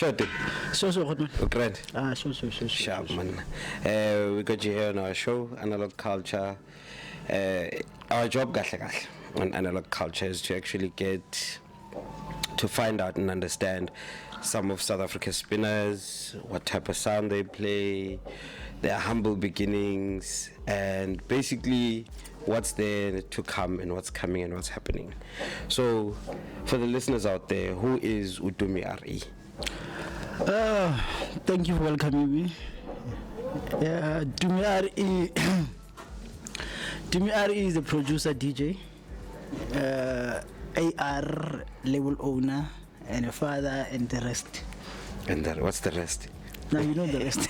Sure, dude. So, what man? Grand. Sure. Sharp, man. We got you here on our show, Analog Culture. Our job, on Analog Culture, is to actually get to find out and understand some of South Africa's spinners, what type of sound they play, their humble beginnings, and basically what's there to come and what's coming and what's happening. So, for the listeners out there, who is Tumi R.E? Thank you for welcoming me. Tumi R.E. Tumi R.E is the producer, DJ, AR label owner, and a father, and the rest. And what's the rest? Now you know the rest.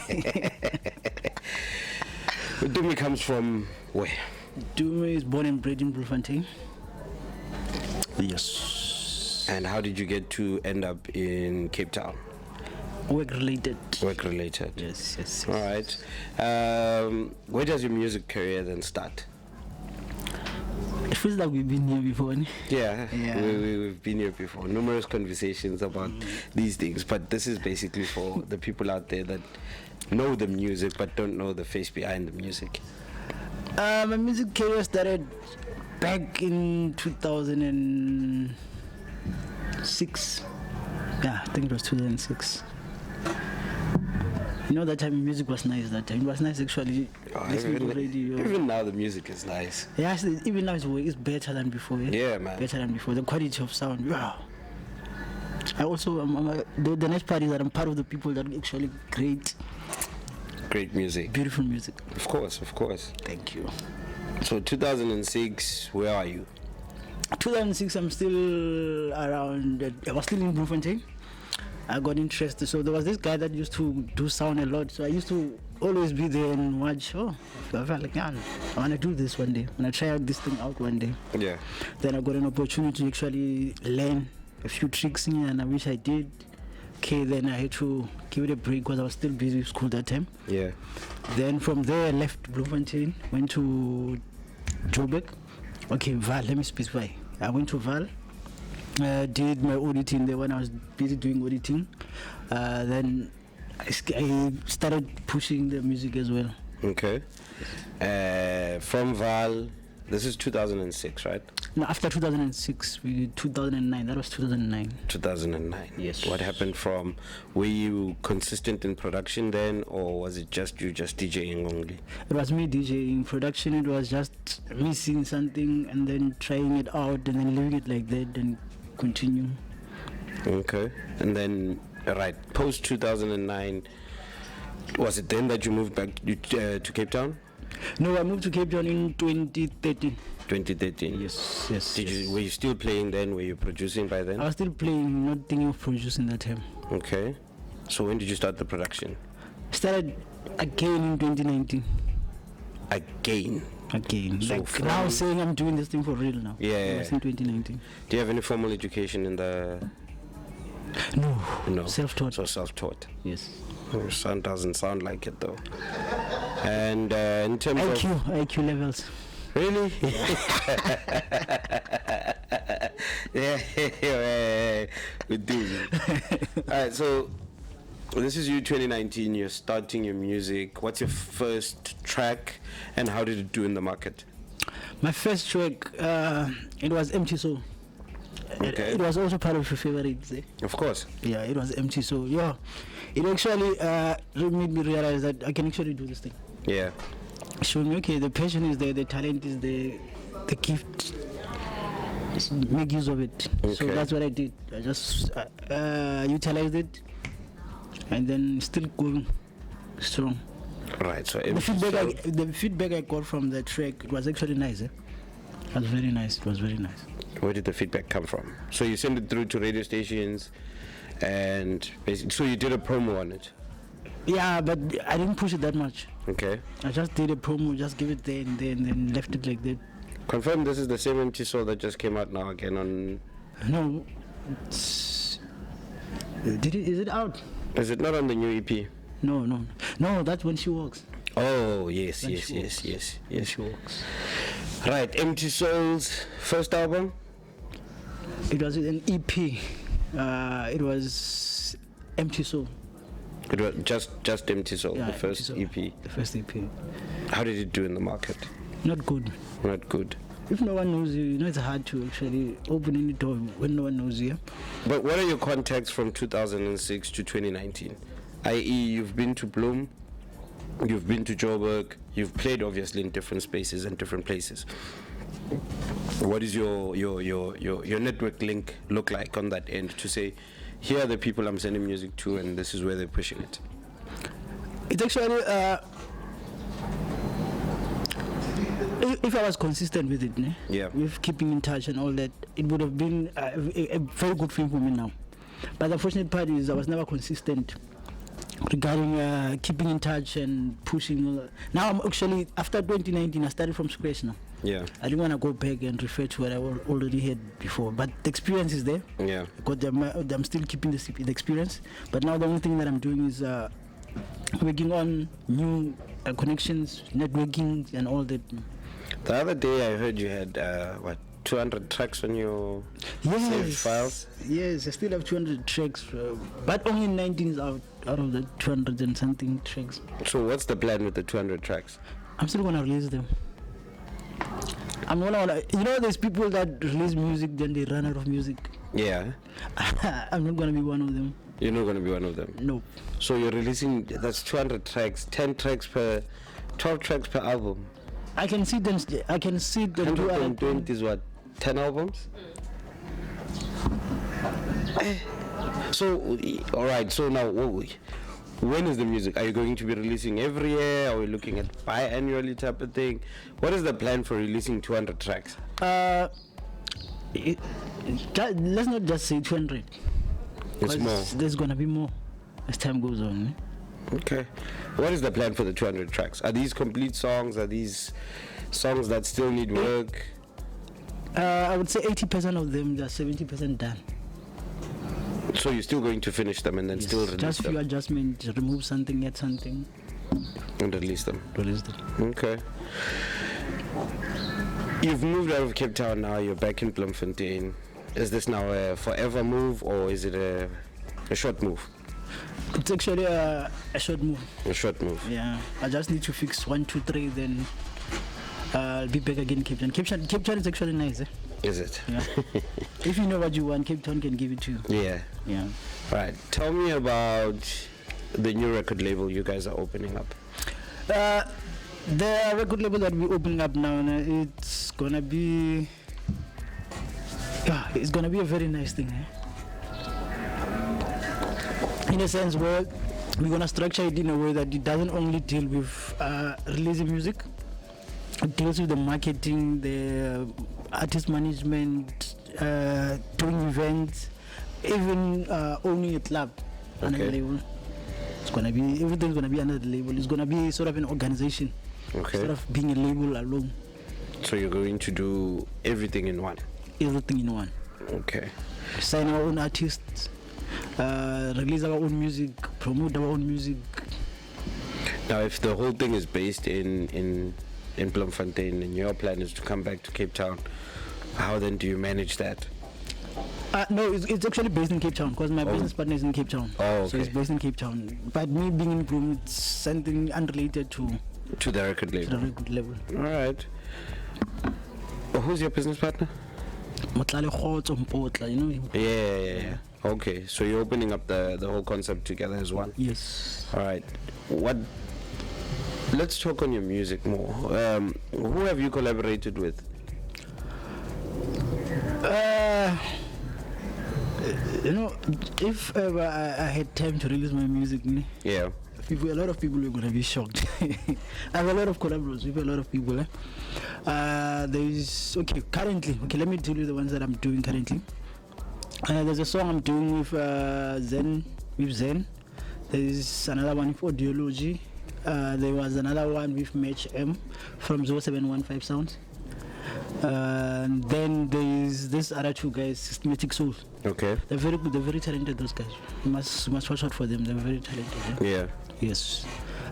Tumi comes from where? Tumi is born and bred in Bloemfontein. Yes. And how did you get to end up in Cape Town? Work related. Yes. All right. Where does your music career then start? It feels like we've been here before. Yeah. We've been here before. Numerous conversations about these things, but this is basically for the people out there that know the music but don't know the face behind the music. My music career started back in 2006. Yeah, I think it was 2006. You know, that time music was nice. That time it was nice actually. Listening to radio. Even now the music is nice. Yeah, actually, even now it's better than before. Yeah, man. Better than before. The quality of sound. Wow. I also the next part is that I'm part of the people that actually create great music. Beautiful music. Of course. Thank you. So 2006, where are you? 2006, I'm still around. I was still in Bloemfontein. I got interested. So there was this guy that used to do sound a lot. So I used to always be there and watch. I felt like, I want to do this one day. I want to try out this thing out one day. Yeah. Then I got an opportunity to actually learn a few tricks in here, and I wish I did. Okay, then I had to give it a break because I was still busy with school that time. Yeah. Then from there, I left Bloemfontein, went to Joburg. Okay, Val, let me specify. I went to Val. Did my auditing there when I was busy doing auditing. Then I started pushing the music as well. Okay. From Val, this is 2006, right? No, after 2006, 2009. That was 2009. 2009. Yes. What happened from? Were you consistent in production then, or was it just DJing only? It was me DJing. Production, it was just me seeing something and then trying it out and then leaving it like that and continue. Okay. And then, right, post 2009, was it then that you moved back to Cape Town? No, I moved to Cape Town in 2013. 2013. Yes. Were you still playing then? Were you producing by then? I was still playing, not thinking of producing that time. Okay. So when did you start the production? Started again in 2019. Again. So like now saying I'm doing this thing for real now. Yeah. It was in 2019. Do you have any formal education in the? No. Self-taught. So self-taught. Yes. Your son doesn't sound like it though. And in terms of IQ levels. Really? Yeah, we do. Alright, so this is you 2019, you're starting your music. What's your first track and how did it do in the market? My first track, it was Empty Soul. Okay. It was also part of your favorites. Of course. Yeah, it was Empty Soul. Yeah. It actually made me realize that I can actually do this thing. Yeah. Showed me, okay, the passion is there, the talent is there, the gift, just make use of it. Okay. So that's what I did. I just utilized it and then still going strong. Right, so The feedback I got from the track, it was actually nice. It was very nice. Where did the feedback come from? So you sent it through to radio stations and basically, so you did a promo on it? Yeah, but I didn't push it that much. Okay. I just did a promo, just give it there and then left it like that. Confirm this is the same Empty Soul that just came out now again on... No. Is it out? Is it not on the new EP? No, that's When She Walks. Oh, yes. When She Walks. Right, Empty Soul's first album? It was an EP. It was Empty Soul. It was just Empty Soul, Yeah, the first Empty Soul, EP. The first EP. How did it do in the market? Not good. Not good. If no one knows you, it's hard to actually open any door when no one knows you. But what are your contacts from 2006 to 2019? I.e., you've been to Bloem, you've been to Joburg, you've played obviously in different spaces and different places. What is your network link look like on that end to say, here are the people I'm sending music to and this is where they're pushing it? It's actually, if I was consistent with it, Yeah. with keeping in touch and all that, it would have been a very good thing for me now. But the unfortunate part is I was never consistent regarding keeping in touch and pushing. Now I'm actually, after 2019, I started from scratch now. Yeah. I didn't want to go back and refer to what I already had before, but the experience is there. Yeah. Because I'm still keeping the experience. But now the only thing that I'm doing is working on new connections, networking, and all that. The other day I heard you had 200 tracks on your saved files. Yes, I still have 200 tracks, but only 19 is out of the 200 and something tracks. So what's the plan with the 200 tracks? I'm still gonna release them. I'm gonna, there's people that release music, then they run out of music. Yeah. I'm not gonna be one of them. You're not going to be one of them? No. So you're releasing, that's 200 tracks, 10 tracks per, 12 tracks per album. I can see them. I can see them do 120 is what, 10 albums? So, all right, so now, when is the music? Are you going to be releasing every year? Are we looking at biannually type of thing? What is the plan for releasing 200 tracks? Let's not just say 200. It's more. There's gonna be more as time goes on. Okay. What is the plan for the 200 tracks? Are these complete songs? Are these songs that still need work? I would say 80% of them, they're 70% done. So you're still going to finish them and then still release just them? few adjustments, remove something, add something. And release them? Release them. Okay. You've moved out of Cape Town now, you're back in Bloemfontein. Is this now a forever move or is it a short move? It's actually a short move. A short move? Yeah. I just need to fix 1, 2, 3, then I'll be back again in Cape Town. Cape Town is actually nice, eh? Is it? Yeah. If you know what you want, Cape Town can give it to you. Yeah. Yeah. Right. Tell me about the new record label you guys are opening up. The record label that we're opening up now, it's gonna be a very nice thing, eh? In a sense where we're gonna structure it in a way that it doesn't only deal with releasing music, it deals with the marketing, the artist management, doing events, even owning a club under the label. Everything's gonna be under the label. It's gonna be sort of an organization, instead of being a label alone. So you're going to do everything in one? Everything in one. Okay. Sign our own artists, release our own music, promote our own music. Now, if the whole thing is based in Bloemfontein and your plan is to come back to Cape Town, how then do you manage that? No, it's actually based in Cape Town because my business partner is in Cape Town. Oh, okay. So it's based in Cape Town. But me being in Bloem, it's something unrelated to the record label. All right. Well, who's your business partner? Yeah. Okay, so you're opening up the whole concept together as one. Yes. All right. Let's talk on your music more. Who have you collaborated with? If ever I had time to release my music, Yeah. a lot of people are gonna be shocked. I have a lot of collaborations with a lot of people. Currently, let me tell you the ones that I'm doing currently. There's a song I'm doing with Zen. There's another one with Audiology. There was another one with Match M from 0715 Sounds. And then there's this other two guys, Systematic Soul. Okay. They're very good. They're very talented. Those guys. You must watch out for them. They're very talented. Yeah. Yes.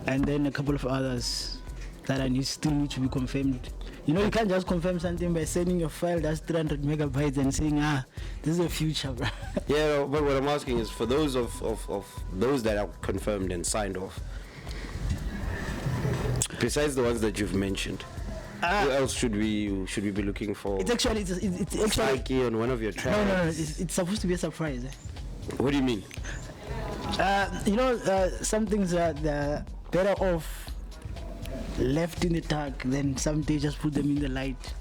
And then a couple of others that still need to be confirmed. You know, you can't just confirm something by sending your file that's 300 megabytes and saying, this is the future, bro. Yeah, but what I'm asking is for those of those that are confirmed and signed off, besides the ones that you've mentioned, who else should we be looking for? It's actually Psyche on one of your tracks. no. It's supposed to be a surprise. What do you mean? You know, some things are they're better off left in the dark than someday just put them in the light.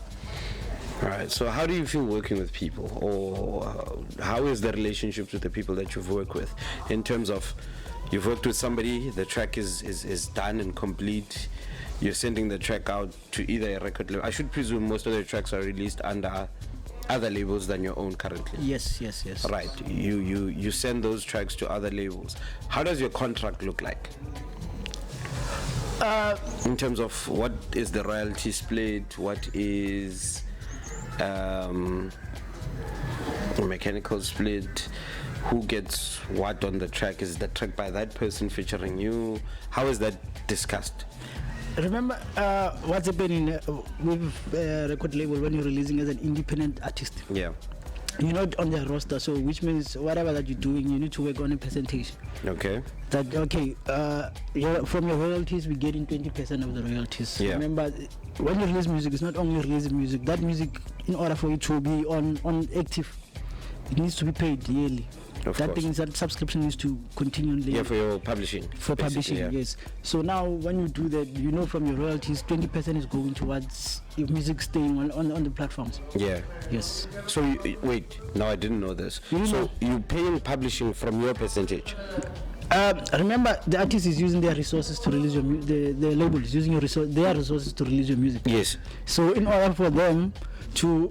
All right. So, how do you feel working with people, or how is the relationship with the people that you've worked with, in terms of you've worked with somebody, the track is done and complete, you're sending the track out to either a record label. I should presume most of the tracks are released under other labels than your own currently. Yes. Right. You send those tracks to other labels. How does your contract look like? In terms of what is the royalty split, what is mechanical split, who gets what on the track, is the track by that person featuring you? How is that discussed? Remember what's happening with record label when you're releasing as an independent artist? Yeah. You're not on their roster, so which means whatever that you're doing, you need to work on a percentage. Okay. That from your royalties, we get in 20% of the royalties. Yeah. Remember, when you release music, it's not only releasing music. That music, in order for it to be on active, it needs to be paid yearly. Of that course. means that subscription needs to continually. Yeah, for your publishing. For publishing, yeah. yes. So now, when you do that, you know from your royalties, 20% is going towards your music staying on the platforms. Yeah. Yes. So wait, no, I didn't know this. You didn't So know? you paying publishing from your percentage? Remember, the artist is using their resources to release your the label is using their resources to release your music. Yes. So in order for them to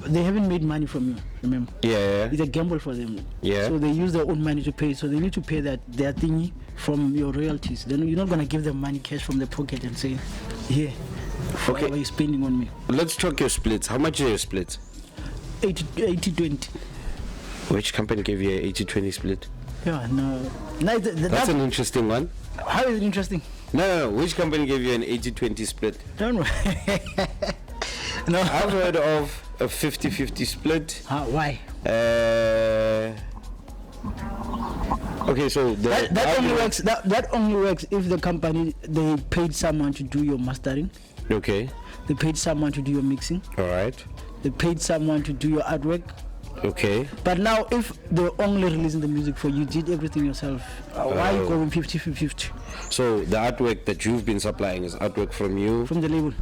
they haven't made money from you, remember? Yeah. It's a gamble for them. Yeah. So they use their own money to pay. So they need to pay their thingy from your royalties. Then you're not gonna give them money cash from their pocket and say, here, whatever you're spending on me. Let's talk your splits. How much are your splits? 80-20. Which company gave you a 80-20 split? Yeah, no. That's an interesting one. How is it interesting? No. Which company gave you an 80-20 split? Don't know. No. I've heard of a 50-50 split. Why? Okay, so that only works. That only works if the company they paid someone to do your mastering. Okay. They paid someone to do your mixing. All right. They paid someone to do your artwork. Okay. But now, if they're only releasing the music for you, did everything yourself, why are you going 50-50? So the artwork that you've been supplying is artwork from you? From the label.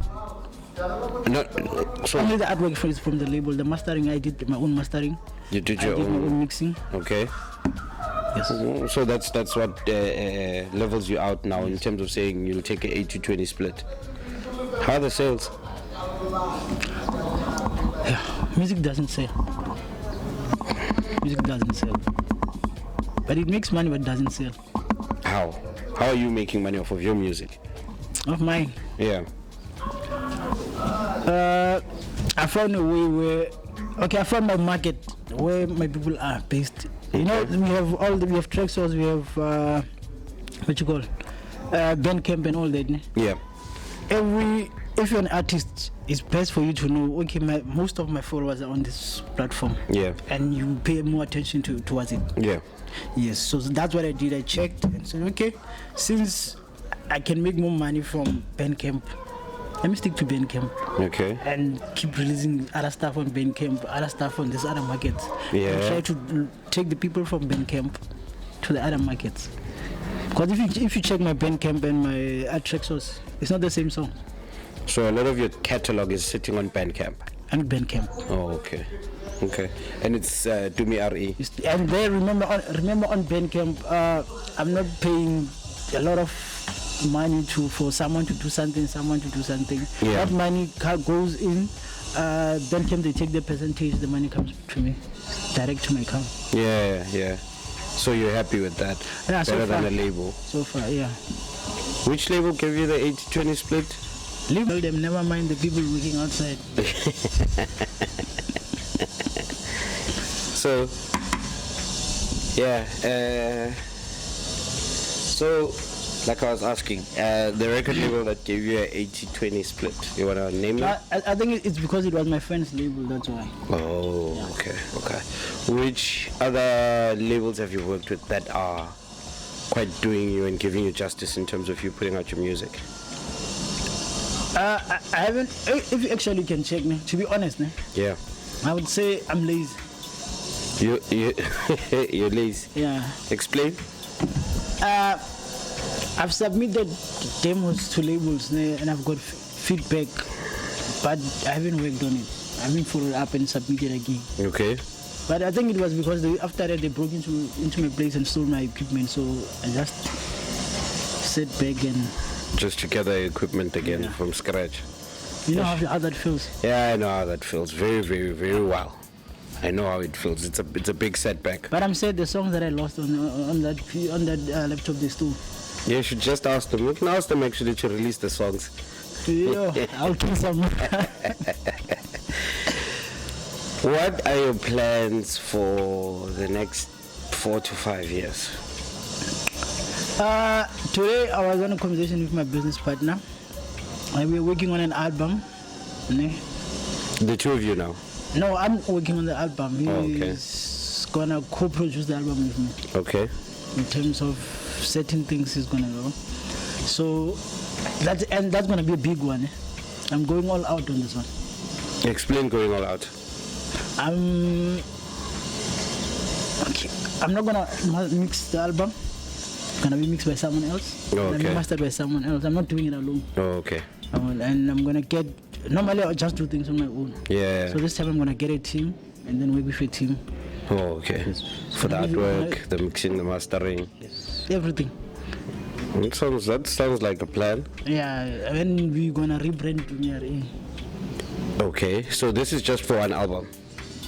No, so Only the artwork is from the label. The mastering, I did my own mastering. you did I your did my own. own mixing. Okay. Yes. So that's what levels you out now in terms of saying you'll take a 80-20 split. How are the sales? Yeah, music doesn't sell. Music doesn't sell. But it makes money, but doesn't sell. How? How are you making money off of your music? Of mine. Yeah. I found a way where, I found my market where my people are based. You know, we have track stores, we have Bandcamp and all that. Ne? Yeah. If you're an artist, it's best for you to know, okay, most of my followers are on this platform. Yeah. And you pay more attention towards it. Yeah. Yes, so that's what I did. I checked and said, okay, since I can make more money from Bandcamp, let me stick to Bandcamp. Okay. And keep releasing other stuff on Bandcamp, other stuff on these other markets. Yeah. And try to take the people from Bandcamp to the other markets. Because if you check my Bandcamp and my art track source, it's not the same song. So a lot of your catalog is sitting on Bandcamp. And Bandcamp. Oh, okay. Okay. And it's Tumi R.E. And there, remember on Bandcamp, I'm not paying a lot of money for someone to do something. Yeah. That money goes in. Bandcamp, they take the percentage. The money comes to me, direct to my account. Yeah. So you're happy with that? Yeah, so better far. than a label. So far, yeah. Which label gave you the 80-20 split? Leave them. Never mind the people working outside. So, yeah. So Like I was asking, the record label that gave you an 80-20 split, you want to name them? I think it's because it was my friend's label, that's why. Oh, okay. Which other labels have you worked with that are quite doing you and giving you justice in terms of you putting out your music? I haven't, if you actually can check me, to be honest, Yeah. I would say I'm lazy. You're lazy. Yeah. Explain. I've submitted demos to labels and I've got feedback, but I haven't worked on it. I haven't followed up and submitted again. Okay. But I think it was because after that they broke into my place and stole my equipment, so I just sat back and just to gather equipment again from scratch. You know how that feels? Yeah, I know how that feels. Very, very, very well. I know how it feels. It's a big setback. But I'm sad the songs that I lost on that laptop they stole. Yeah, you should just ask them. You can ask them actually to release the songs. Yeah, I'll kill some. What are your plans for the next 4 to 5 years? Today I was on a conversation with my business partner. We're working on an album. The two of you now? No, I'm working on the album. He's gonna co-produce the album with me. Okay. In terms of certain things he's gonna do. So that's gonna be a big one. I'm going all out on this one. Explain going all out. I'm not gonna mix the album. It's gonna be mixed by someone else. Oh, okay. Gonna be mastered by someone else. I'm not doing it alone. Oh, okay. And I'm gonna get. Normally I'll just do things on my own. Yeah. So this time I'm gonna get a team and then work with a team. Oh, okay. For the artwork, the mixing, the mastering. Yes. Everything. That sounds like a plan. Yeah, and we're gonna rebrand Tumi R.E. Okay, so this is just for one album.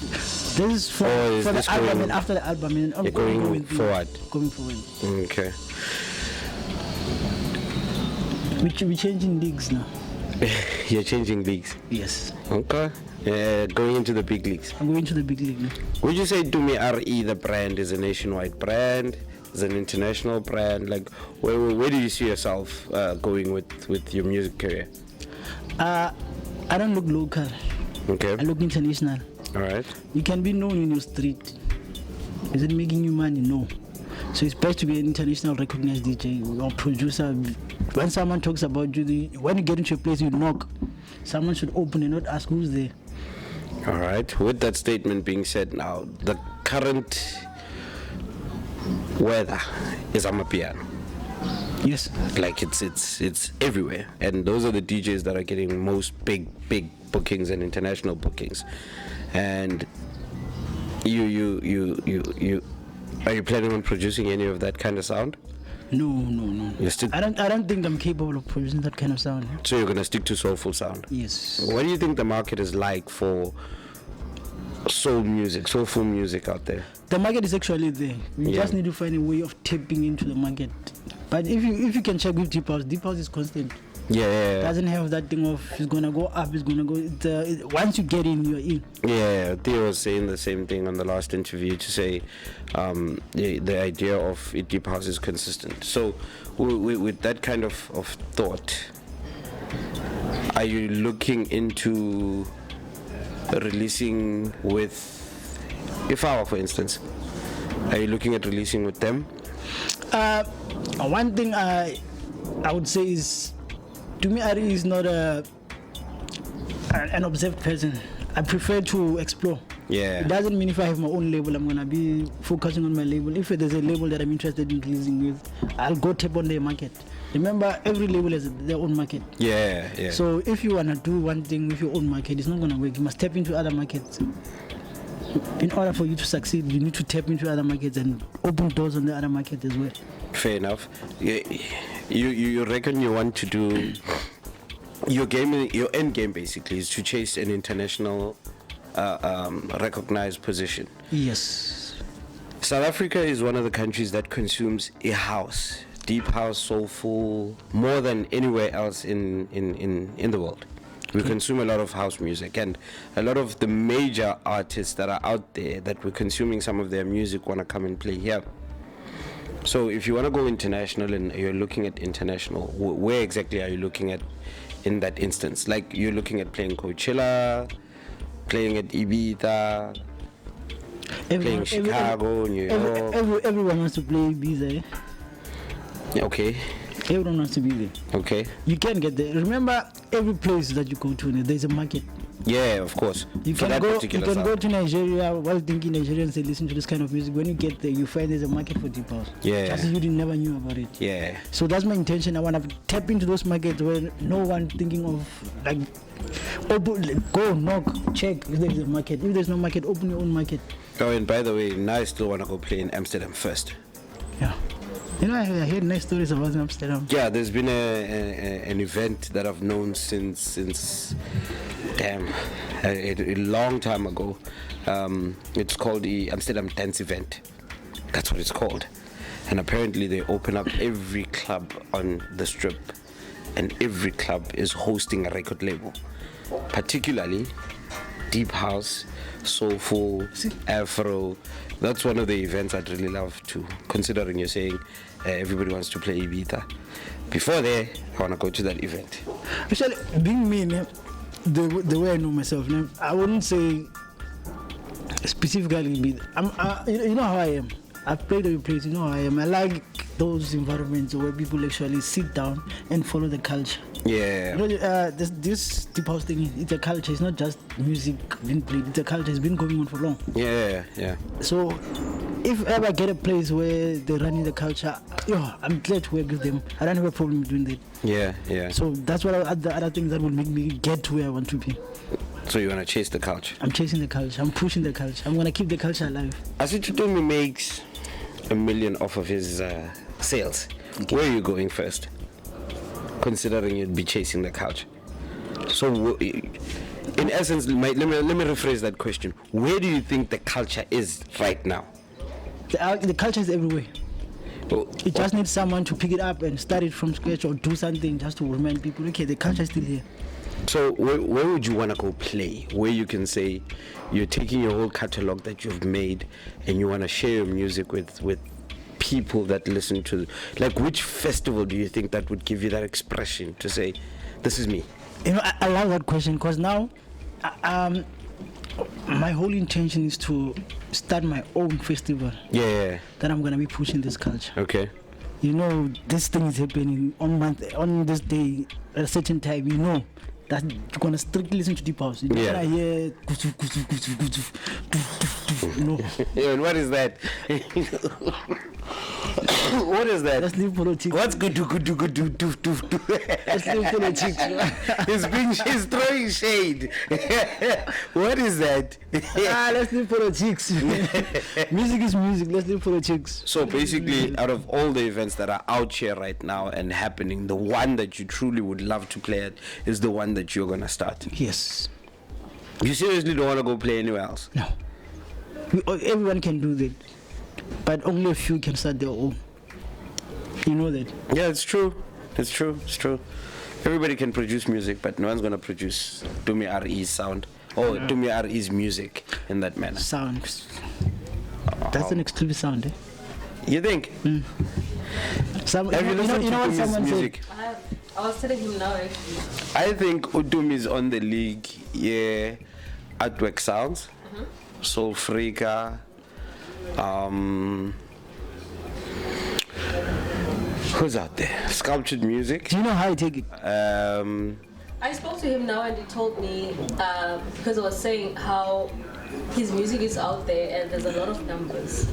This is for the album, and after the album, and you're going forward. Going forward. Okay. We're changing leagues now. You're changing leagues. Yes. Okay. Going into the big leagues. I'm going to the big league now. Would you say Tumi R.E, the brand, is a nationwide brand? Is an international brand? Like, where do you see yourself going with your music career? I don't look local. Okay. I look international. All right. You can be known in your street. Is it making you money? No. So it's best to be an international recognized DJ or producer. When someone talks about you, when you get into a place, you knock. Someone should open and not ask who's there. All right. With that statement being said, now the current weather is Amapiano. Yes. Like it's everywhere, and those are the DJs that are getting most big bookings and international bookings. And you are you planning on producing any of that kind of sound? No. I don't think I'm capable of producing that kind of sound. So you're gonna stick to soulful sound? Yes. What do you think the market is like for soulful music out there? The market is actually there. We just need to find a way of tapping into the market. But if you can check with Deep House is constant. Yeah. Doesn't have that thing of it's gonna go up, it's gonna go. Once you get in, you're in. Yeah, Theo was saying the same thing on the last interview to say the idea of Deep House is consistent. So with that kind of thought, are you looking into releasing with Ifawa, for instance? Are you looking at releasing with them? One thing I would say is Tumi R.E is not an observed person. I prefer to explore. Yeah. It doesn't mean if I have my own label, I'm gonna be focusing on my label. If there's a label that I'm interested in releasing with, I'll go tap on their market. Remember, every label has their own market. Yeah. So if you wanna do one thing with your own market, it's not gonna work. You must tap into other markets. In order for you to succeed, you need to tap into other markets and open doors on the other market as well. Fair enough. You reckon you want to do your end game basically is to chase an international recognized position. Yes. South Africa is one of the countries that consumes a house, deep house, soulful, more than anywhere else in the world. We consume a lot of house music, and a lot of the major artists that are out there that we're consuming some of their music want to come and play here. So if you want to go international and you're looking at international, where exactly are you looking at in that instance? Like you're looking at playing Coachella, playing at Ibiza, playing Chicago, New York. Everyone wants to play Ibiza. Okay. Everyone wants to be there. Okay. You can get there. Remember, every place that you go to, there's a market. Yeah, of course. You can go to Nigeria while thinking Nigerians they listen to this kind of music. When you get there, you find there's a market for deep house. Yeah. Just you never knew about it. Yeah. So that's my intention. I want to tap into those markets where no one thinking of like, go knock, check if there's a market. If there's no market, open your own market. Oh, and by the way, now I still want to go play in Amsterdam first. Yeah. You know, I heard nice stories about Amsterdam. Yeah, there's been an event that I've known since a long time ago. It's called the Amsterdam Dance Event. That's what it's called. And apparently they open up every club on the strip, and every club is hosting a record label, particularly deep house, soulful, Afro. That's one of the events I'd really love to, considering you're saying everybody wants to play Ibiza. Before there, I want to go to that event. Actually, being me, the way I know myself, I wouldn't say specifically Ibiza. You know how I am. I've played every place, you know how I am. I like those environments where people actually sit down and follow the culture. Yeah. You know, this deep house thing, it's a culture. It's not just music being played. It's a culture. It's been going on for long. Yeah, yeah. So, if ever I get a place where they're running the culture, I'm glad to work with them. I don't have a problem doing that. Yeah, yeah. So that's what the other things that will make me get to where I want to be. So you want to chase the culture? I'm chasing the culture. I'm pushing the culture. I'm gonna keep the culture alive. I see Tumi makes $1 million off of his sales. Okay. Where are you going first? Considering you'd be chasing the culture. So, in essence, let me rephrase that question. Where do you think the culture is right now? The culture is everywhere. It just needs someone to pick it up and start it from scratch or do something just to remind people, okay, the culture is still here. So where would you want to go play? Where you can say you're taking your whole catalog that you've made and you want to share your music with people that listen to, like, which festival do you think that would give you that expression to say, this is me? You know, I love that question because now my whole intention is to start my own festival. Yeah. That I'm going to be pushing this culture. Okay. You know, this thing is happening on this day at a certain time, you know. That you're gonna strictly listen to deep house. You're gonna hear no. Yeah, and what is that? What is that? Let's leave politics. What's good? Let's leave politics. He's throwing shade. What is that? Let's leave politics. Music is music. Let's leave politics. So basically, out of all the events that are out here right now and happening, the one that you truly would love to play at is the one that you're gonna start. Yes. You seriously don't want to go play anywhere else? No. Everyone can do that, but only a few can start their own. You know that? Yeah, it's true. It's true. Everybody can produce music, but no one's gonna produce Tumi R.E.'s sound or Tumi R.E.'s music in that manner. Sound. That's an exclusive sound, eh? You think? Have you listened to what someone music? Said? I was telling him now, actually. I think Tumi is on the league. Yeah, Artwork Sounds, Soul Freaka. Who's out there? Sculptured Music. Do you know how I take it? I spoke to him now and he told me, because I was saying how his music is out there and there's a lot of numbers,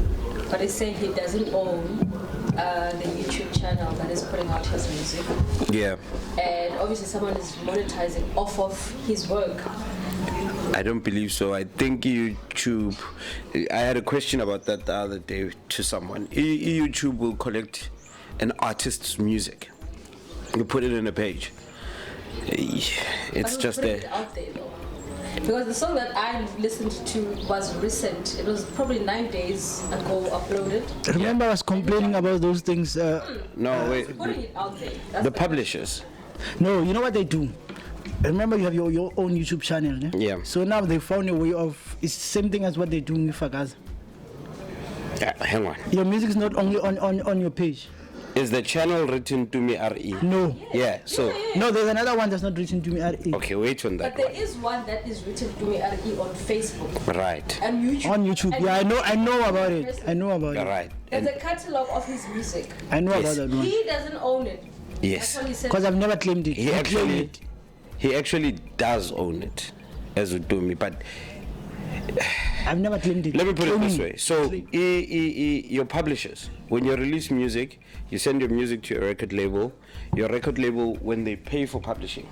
but he's saying he doesn't own the YouTube channel that is putting out his music. Yeah. And obviously someone is monetizing off of his work. I don't believe so. I think YouTube, I had a question about that the other day to someone. YouTube will collect an artist's music. You put it in a page. It's just there. It out there though. Because the song that I listened to was recent. It was probably 9 days ago uploaded. Remember I was complaining about those things. No, wait. Putting it out there. That's The publishers. No, you know what they do? Remember you have your own YouTube channel, ne? Yeah. So now they found a way of, it's the same thing as what they're doing with Fagaza. Hang on. Your music is not only on your page. Is the channel written Tumi R.E? No. Yeah, so... No, there's another one that's not written Tumi R.E. Okay, wait on that But there one. is one that is written Tumi R.E on Facebook. Right. And YouTube. On YouTube. And Yeah, I know about it. I know about it. Right. There's And a catalog of his music. I know Yes. about that one. He doesn't own it. yes. That's what he said. Because I've never claimed it. He I claim actually, it. he actually does own it as Tumi, but I've never claimed it. let me put it this Claiming. way. So, Claim. your publishers, when you release music, you send your music to your record label. Your record label, when they pay for publishing,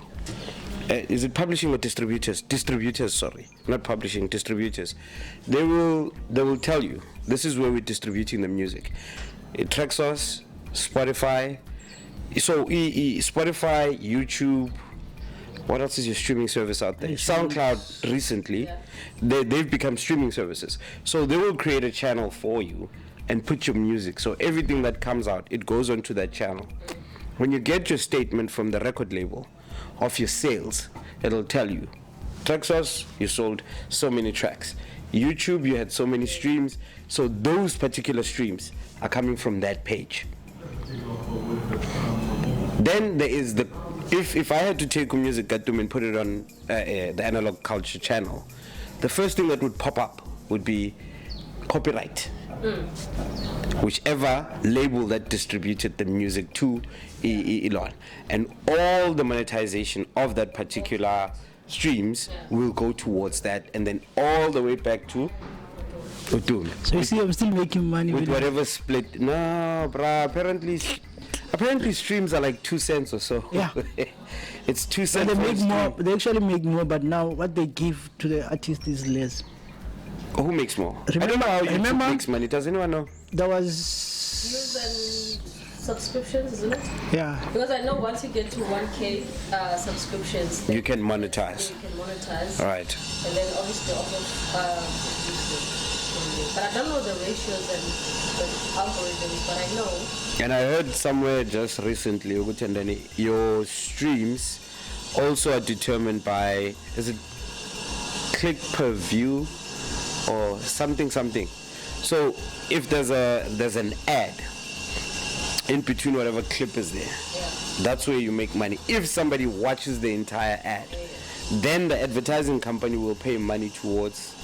is it publishing or distributors? Distributors, sorry, not publishing, distributors. They will tell you this is where we're distributing the music. It tracks us, Spotify. So Spotify, YouTube. What else is your streaming service out there? SoundCloud recently, they've become streaming services. So they will create a channel for you and put your music. So everything that comes out, it goes onto that channel. When you get your statement from the record label of your sales, it'll tell you, Traxos, you sold so many tracks. YouTube, you had so many streams. So those particular streams are coming from that page. Then there is the, if I had to take music Gatum and put it on the Analog Culture channel, the first thing that would pop up would be copyright. Whichever label that distributed the music to Elon, and all the monetization of that particular streams will go towards that, and then all the way back to Utum. So you see, I'm still making money With with it. whatever split. No, bruh, apparently streams are like 2 cents or so. Yeah. It's 2 So cents. they for a make stream. more. They actually make more, but now what they give to the artist is less. Who makes more? I don't Remember- know how YouTube remember- makes money. Does anyone know? There was, Views and subscriptions, isn't it? yeah. Because I know once you get to 1K subscriptions, then You can monetize. you can monetize. All right. And then obviously off of but I don't know the ratios and the algorithms, but I know. And I heard somewhere just recently, Ugutendani, your streams also are determined by, is it click per view or something? So if there's an ad in between whatever clip is there, that's where you make money. If somebody watches the entire ad, then the advertising company will pay money towards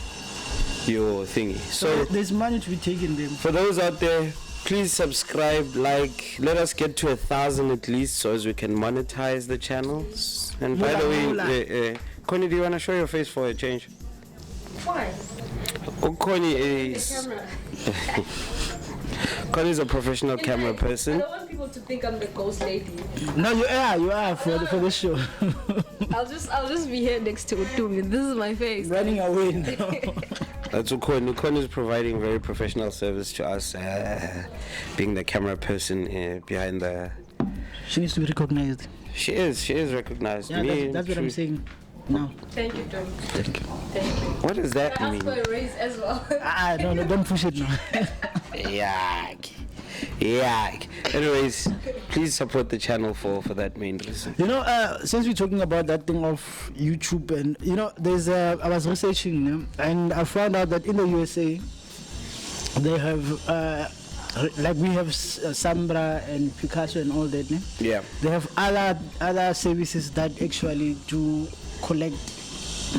your thingy. So There's money to be taken there. for those out there, please subscribe, like, let us get to 1,000 at least, so as we can monetize the channels. And by the way, Connie, do you want to show your face for a change? Why? Oh, Connie The is camera. Connie's a professional camera I person. don't want people to think I'm the ghost lady. No, you are for the show. I'll just be here next to Tumi. This is my face. Running away now. That's what Connie is providing very professional service to us, being the camera person behind the. She needs to be recognized. She is recognized. Yeah, that's what I'm saying. No. Thank you, Tumi. Thank you. Thank you. What does that I asked mean? for a raise as well. No, don't push it now. Yuck. Anyways, please support the channel for that main reason. You know, since we're talking about that thing of YouTube, and you know, I was researching, and I found out that in the USA, they have, like we have Sambra and Picasso and all that. Yeah. They have other services that actually do collect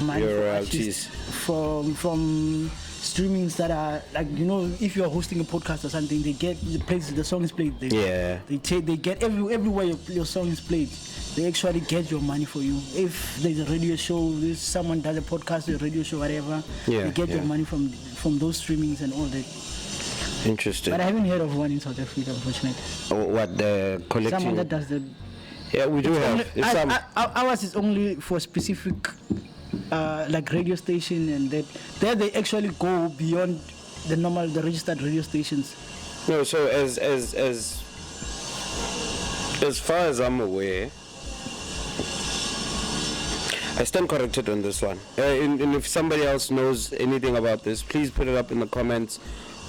money Your for royalties. artists from streamings that are like, you know, if you're hosting a podcast or something, they get the song is played. Yeah. They get everywhere your song is played. They actually get your money for you. If there's a radio show, if someone does a podcast, a radio show, whatever, Yeah, they get your yeah. money from those streamings and all that. Interesting. But I haven't heard of one in South Africa, unfortunately. Oh, what, the collecting? Someone that does that. Yeah, we do have. It's some. Ours is only for specific, like radio station, and that there they actually go beyond the registered radio stations. No, so as far as I'm aware, I stand corrected on this one. And if somebody else knows anything about this, please put it up in the comments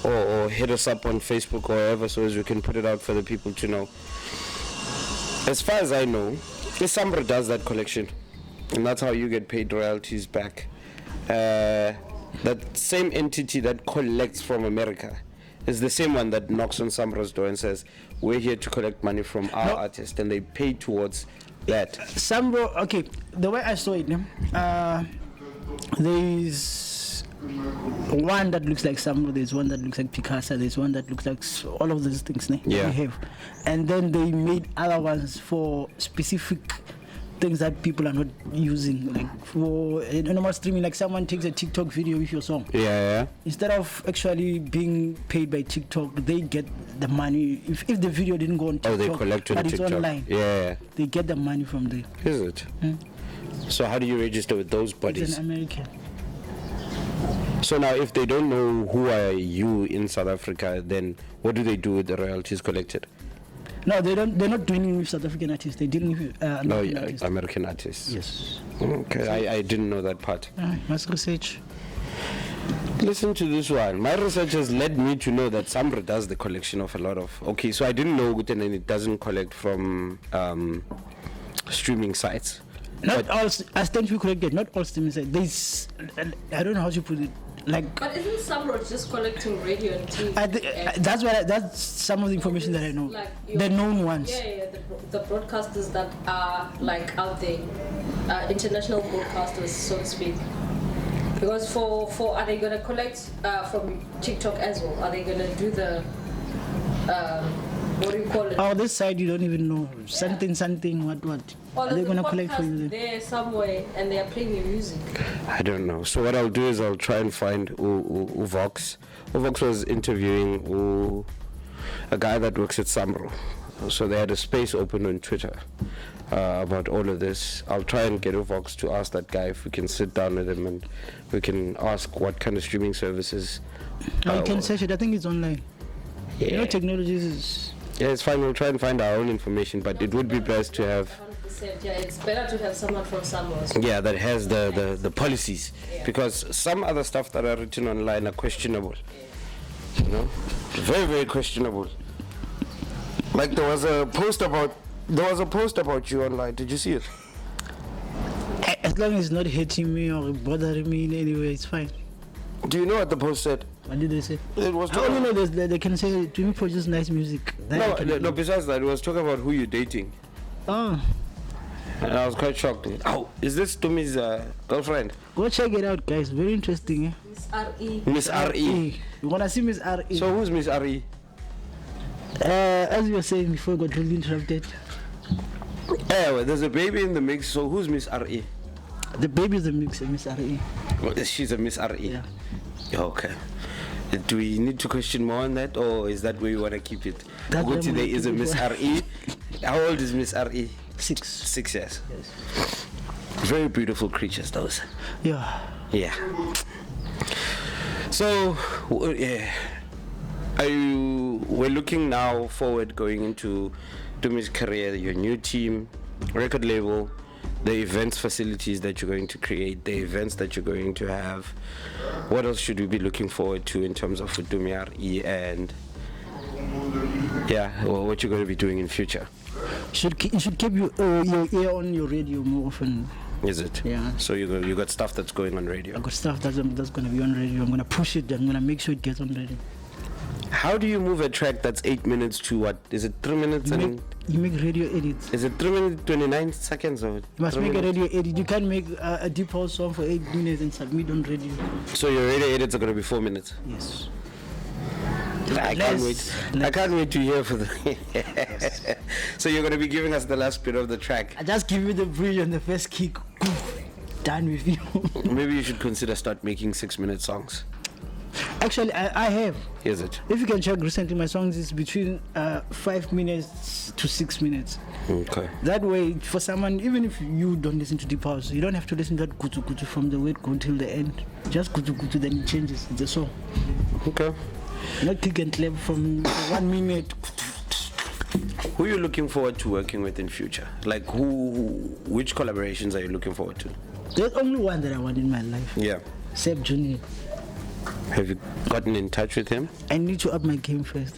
or hit us up on Facebook or wherever, so as we can put it out for the people to know. As far as I know, Isambra does that collection, and that's how you get paid royalties back. That same entity that collects from America It's the same one that knocks on Samro's door and says, "We're here to collect money from our artist," and they pay towards that. Samro, okay, the way I saw it, there's one that looks like Samro, there's one that looks like Picasso, there's one that looks like all of those things Yeah. we have. And then they made other ones for specific things that people are not using, like for normal streaming, like someone takes a TikTok video with your song. Yeah. Instead of actually being paid by TikTok, they get the money. If the video didn't go on TikTok, They collect on but it's TikTok. online, Yeah. they get the money from there. Is it? So how do you register with those It's bodies? an American. So now, if they don't know who are you in South Africa, then what do they do with the royalties collected? No, they don't. They're not dealing with South African artists. They're dealing with American artists. American artists. Yes. Okay, I didn't know that part. Must research. Listen to this one. My research has led me to know that Samra does the collection of a lot of. Okay, so I didn't know and then it doesn't collect from streaming sites. Not all. I stand to be corrected. Not all streaming sites. There's. I don't know how to put it. Like. But isn't Samro just collecting radio and TV? That's that's some of the information that I know. Like the known ones. Yeah, the broadcasters that are like out there, international broadcasters, so to speak. Because for are they gonna collect from TikTok as well? Are they gonna do the what do you call it? Oh, this side you don't even know. Something, what? Or Are they gonna collect for podcast you? there somewhere and they are playing your music? I don't know. So what I'll do is I'll try and find Uvox. Uvox was interviewing a guy that works at Samro. So they had a space open on Twitter about all of this. I'll try and get Uvox to ask that guy if we can sit down with him and we can ask what kind of streaming services. You can search it. I think it's online. Yeah. You know, technology is. Yeah, it's fine. We'll try and find our own information, but it would be best to have. 100%. Yeah, it's better to have someone from Samro. Yeah, that has the policies, because some other stuff that are written online are questionable. You know, very, very questionable. Like there was a post about you online. Did you see it? As long as it's not hitting me or bothering me in any way, it's fine. Do you know what the post said? What did they say? It was I only know they can say, "Do you produce nice music?" no. Besides that, it was talking about who you're dating, Oh, and I was quite shocked. Oh, is this Tumi's girlfriend? go check it out, guys. Very interesting. Miss R.E. Miss R.E. You wanna see Miss R.E.? So who's Miss R.E.? As you were saying before, I got really interrupted. Well, there's a baby in the mix. So who's Miss R.E.? The baby is a mix of Miss R.E. Well, she's a Miss R.E. Yeah. Okay. Do we need to question more on that, or is that where you want to keep it? That's where Guti, I'm there gonna is a keep it Miss for. R.E. How old is Miss R.E.? 6. 6 years. Yes. Very beautiful creatures, those. Yeah. Yeah. So, we're looking now forward going into Tumi's career, your new team, record label, the events facilities that you're going to create, the events that you're going to have. What else should we be looking forward to in terms of Tumi R.E. and what you're going to be doing in future? You should keep your ear on your radio more often. Is it? Yeah. So you got stuff that's going on radio. I got stuff that's gonna be on radio. I'm gonna push it. I'm gonna make sure it gets on radio. How do you move a track that's 8 minutes to what? Is it 3 minutes You make radio edits. Is it 3 minutes 29 seconds or? You must make a radio edit. You can't make a deep house song for 8 minutes and submit on radio. So your radio edits are going to be 4 minutes. Yes. I can't wait. I can't wait to hear for the. So you're going to be giving us the last bit of the track. I just give you the bridge and the first kick. Done with you. Maybe you should consider start making 6-minute songs. Actually, I have. Is it? If you can check recently, my songs is between 5 minutes to 6 minutes. Okay. That way, for someone, even if you don't listen to deep house, you don't have to listen to that kutu kutu from the word go till the end. Just kutu kutu, then it changes. It's a song. Okay. Not kick and clap from 1 minute. Who are you looking forward to working with in future? Like which collaborations are you looking forward to? There's only one that I want in my life. Yeah. Seb Junior. Have you gotten in touch with him? I need to up my game first.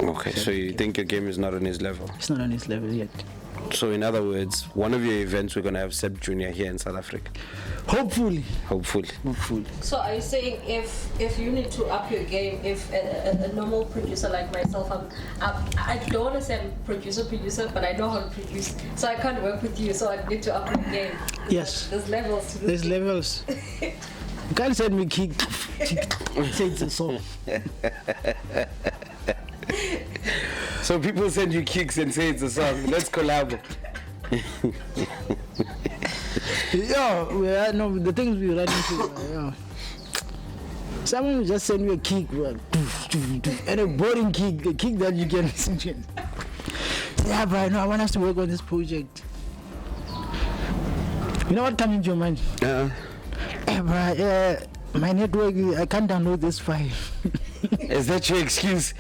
Okay, so you think your game is not on his level? It's not on his level yet. So in other words, one of your events we're gonna have Seb Junior here in South Africa. Hopefully. Hopefully. So are you saying if you need to up your game, if a normal producer like myself, I don't want to say I'm producer, but I know how to produce, so I can't work with you, so I need to up your game. Yes. There's levels to this. There's levels. You can't send me kick. Say it's a song. So people send you kicks and say it's a song. Let's collab. No, the things we run into. Someone will just send me a kick, and a boring kick, a kick that you can listen to. Yeah, but no, I want us to work on this project. You know what comes into your mind? My network, I can't download this file. Is that your excuse?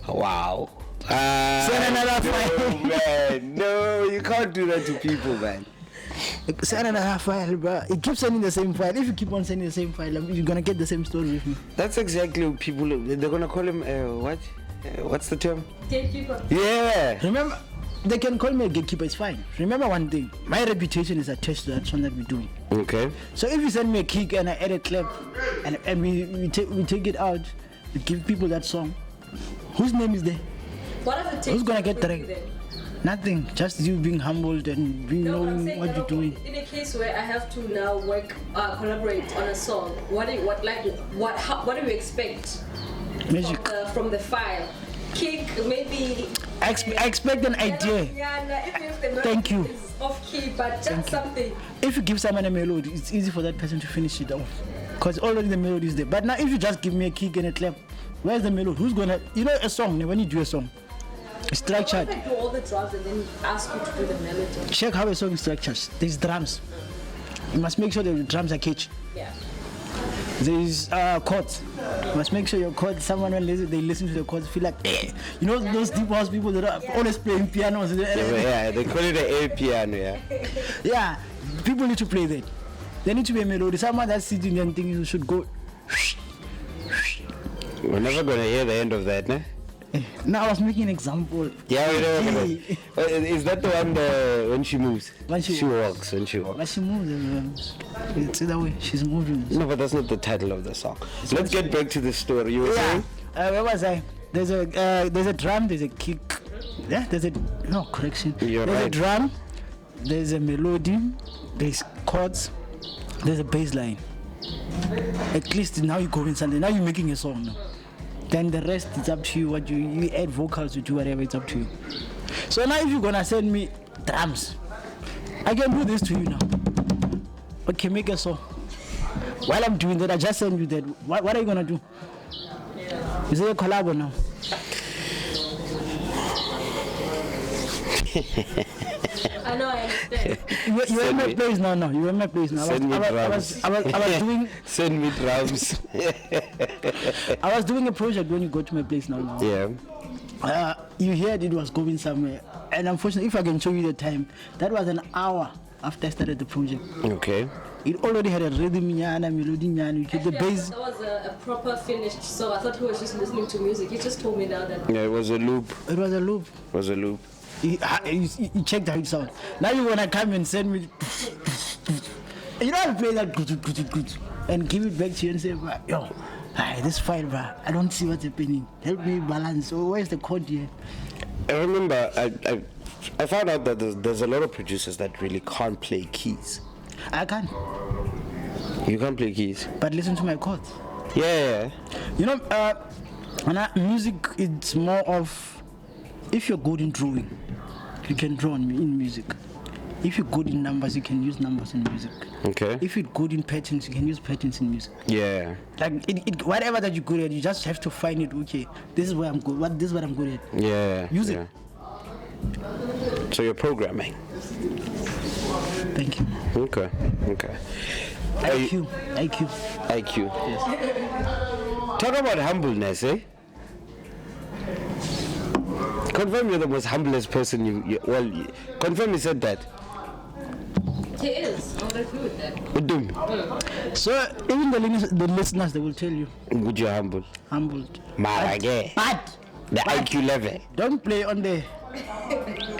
Wow. Send another file. Man, no, you can't do that to people, man. Send another file, bro. It keeps sending the same file. If you keep on sending the same file, you're gonna get the same story with me. That's exactly what people. They're gonna call him what? What's the term? Gatekeeper. Yeah. Remember, they can call me a gatekeeper. It's fine. Remember one thing: my reputation is attached to that song that we're doing. Okay. So if you send me a kick and I add a clap, and we take it out, we give people that song. Whose name is there? What does it take? Who's gonna get for the you then? Nothing. Just you being humbled and knowing saying what that, you're okay, doing. In a case where I have to now collaborate on a song, what do you expect? Magic. From the file? Kick, maybe. I expect an idea. If the melody Thank you. is off key, but just something. If you give someone a melody, it's easy for that person to finish it off, because already the melody is there. But now, if you just give me a kick and a clap, where's the melody? Who's gonna? A song. When you do a song, it's structured. What if I do all the drums and then ask you to do the melody? Check how a song is structured. There's drums. You must make sure that the drums are catchy. Yeah. There's chords. You must make sure your chords. Someone when they listen to the chords feel like, those deep house people that are always playing pianos. Yeah, they call it an air piano. Yeah. Yeah, people need to play that. There needs to be a melody. Someone that's sitting there and thinking you should go. We're never gonna hear the end of that, ne? Now I was making an example. Yeah, we're never gonna. Is that the one when she moves? When she walks. When she walks. But she moves. It's that way. She's moving. No, but that's not the title of the song. Let's get back to the story. You were saying? Where was I? There's a drum. There's a kick. Yeah. Correction. You're there's right. a drum. There's a melody. There's chords. There's a bass line. At least now you're going something. Now you're making a song now. Then the rest is up to you. What you add vocals, you do whatever, it's up to you. So now if you're gonna send me drums, I can do this to you now. Okay, make a song. While I'm doing that, I just send you that. What are you gonna do? Is it a collab now? I know, I understand. You in my place now. You in my place now. Send me drums. I was doing. Send me drums. I was doing a project when you go to my place now. Yeah. You heard it was going somewhere, and unfortunately, if I can show you the time, that was an hour after I started the project. Okay. It already had a rhythm, melody, you get the bass. That was a proper finished song. I thought he was just listening to music. You just told me now that. Yeah, it was a loop. It was a loop. It was a loop. You checked how it sounds. Now you wanna come and send me. You know how to play that good and give it back to you and say, this file, bro. I don't see what's happening. Help me balance. Oh, where's the chord here? I remember I found out that there's a lot of producers that really can't play keys. I can. You can't play keys. But listen to my chords. Yeah. You know, music, it's more of, if you're good in drawing, you can draw in music. If you're good in numbers, you can use numbers in music. Okay. If you're good in patterns, you can use patterns in music. Yeah. Like whatever that you're good at, you just have to find it. Okay, this is where I'm good. This is what I'm good at. Yeah. Use it. So you're programming. Thank you. Okay. IQ. Yes. Talk about humbleness, eh? Confirm you're the most humblest person confirm you said that. He is. I would agree with that. So even the listeners, they will tell you. Would you humble? Humbled. Marage. But The IQ level. Don't play on the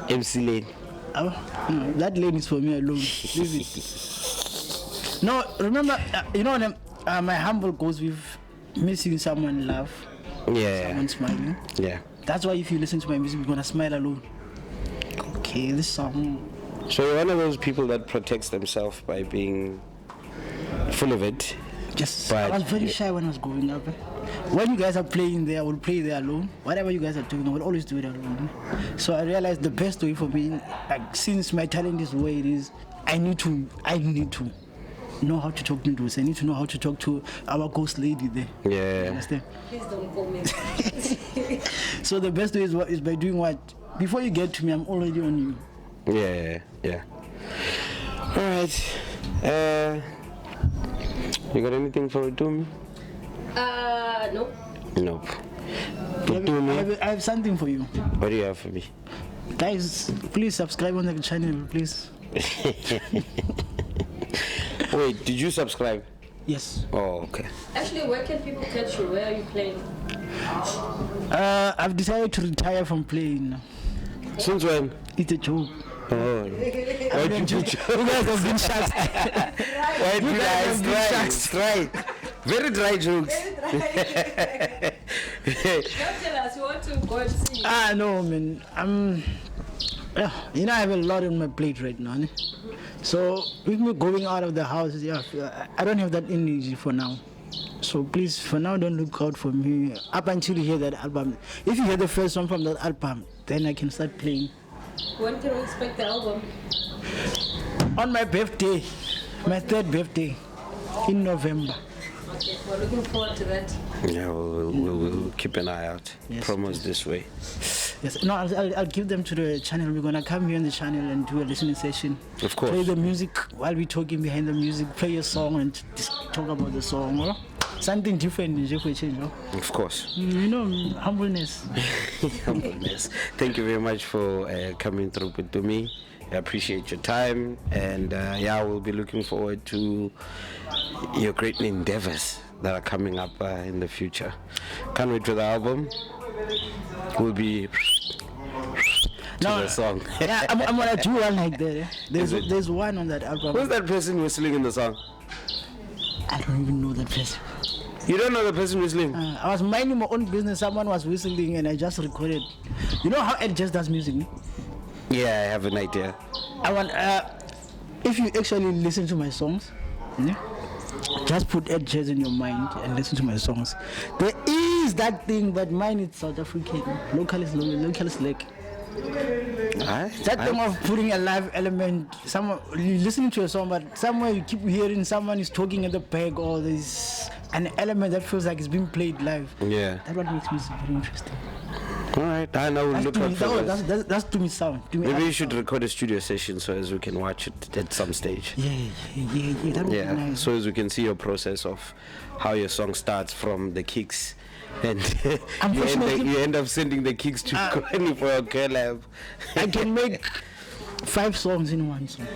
MC lane. that lane is for me alone. Leave it. No, remember, my humble goes with missing someone laugh, someone smiling. Yeah. That's why if you listen to my music, you're gonna smile alone. Okay, this song. So you're one of those people that protects themselves by being full of it. I was very shy when I was growing up. When you guys are playing there, I will play there alone. Whatever you guys are doing, I will always do it alone. So I realized the best way for me, like, since my talent is where it is, I need to know how to talk to Ndo-C. I need to know how to talk to our ghost lady there. Yeah. You understand? Please don't call me. So the best way is by doing what? Before you get to me, I'm already on you. Yeah. All right. You got anything for Tumi? Nope. I have something for you. What do you have for me? Guys, please subscribe on the channel, please. Wait, did you subscribe? Yes. Oh, okay. Actually, where can people catch you? Where are you playing? I've decided to retire from playing now. Since when? It's a joke. Oh. Why did you You guys have been shocked. Why did you dry? Very dry jokes. Don't tell us, you want to go and see. No, man. I have a lot on my plate right now. So with me going out of the house, I don't have that energy for now. So please, for now, don't look out for me up until you hear that album. If you hear the first song from that album, then I can start playing. When can we expect the album? On my birthday, my 3rd birthday, in November. Okay, we're looking forward to that. Yeah, we'll keep an eye out. Yes, Promos this way. Yes, no, I'll give them to the channel. We're gonna come here on the channel and do a listening session. Of course. Play the music while we're talking behind the music. Play a song and just talk about the song. Or something different if we change. Of course. Humbleness. Humbleness. Thank you very much for coming through with me. I appreciate your time, and we'll be looking forward to your great endeavors that are coming up in the future. Can't wait for the album. We'll be to the song. Yeah, I'm gonna do one like that. There's one on that album. Who's that person whistling in the song? I don't even know that person. You don't know the person whistling? I was minding my own business. Someone was whistling and I just recorded. You know how Ed just does music? Yeah, I have an idea. I want. If you actually listen to my songs, just put Ed Jazz in your mind and listen to my songs. There is that thing, but mine is South African. Local is like. That thing of putting a live element. You listening to a song, but somewhere you keep hearing someone is talking at the back, or there's an element that feels like it's being played live. Yeah. That's what makes music very interesting. All right, I know. Look out for this. That's to me sound. Maybe you should record a studio session so as we can watch it at some stage. Yeah. That would be nice. So as we can see your process of how your song starts from the kicks, and you end up sending the kicks to Connie for a collab. I can make 5 songs in one song.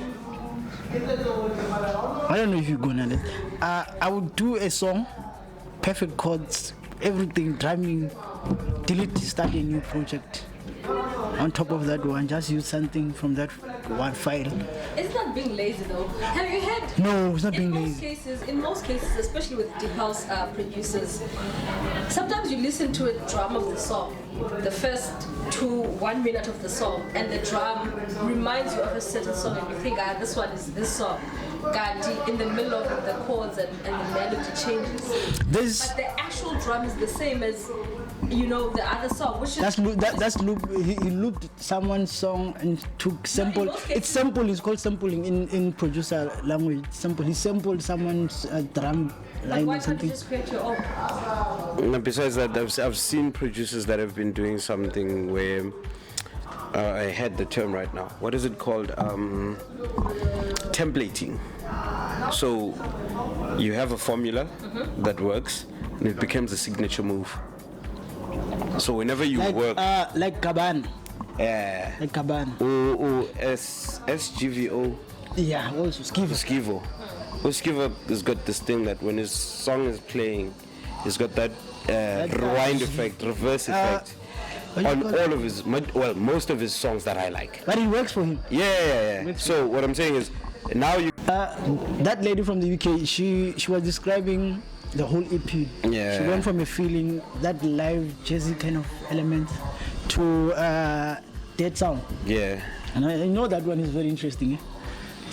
I don't know if you're gonna let. I would do a song, perfect chords, everything, drumming, delete, start a new project. On top of that one, just use something from that one file. It's not being lazy though. Have you had? No, it's not being lazy. In most cases, especially with deep house producers, sometimes you listen to a drum of the song, the first 1 minute of the song, and the drum reminds you of a certain song, and you think, this one is this song. God, in the middle of the chords and the melody changes. But the actual drum is the same as the other song, which is that's loop. He looped someone's song and took sample. It's sample. It's called sampling in producer language. Sample. He sampled someone's drum line why or something. Can't you just create your own? Besides that, I've seen producers that have been doing something where I had the term right now. What is it called? Templating. So you have a formula that works, and it becomes a signature move. So whenever you work, like Kaban. Yeah. Like Kaban. Or SGVO. Yeah, also Skivo. Skivo has got this thing that when his song is playing, he's got that rewind effect, reverse effect. on all of his, most of his songs that I like. But it works for him. Yeah. So what I'm saying is, now you. That lady from the UK, she was describing the whole EP. Yeah. She went from a feeling, that live jazzy kind of element, to dead sound. Yeah. And I know that one is very interesting. Eh?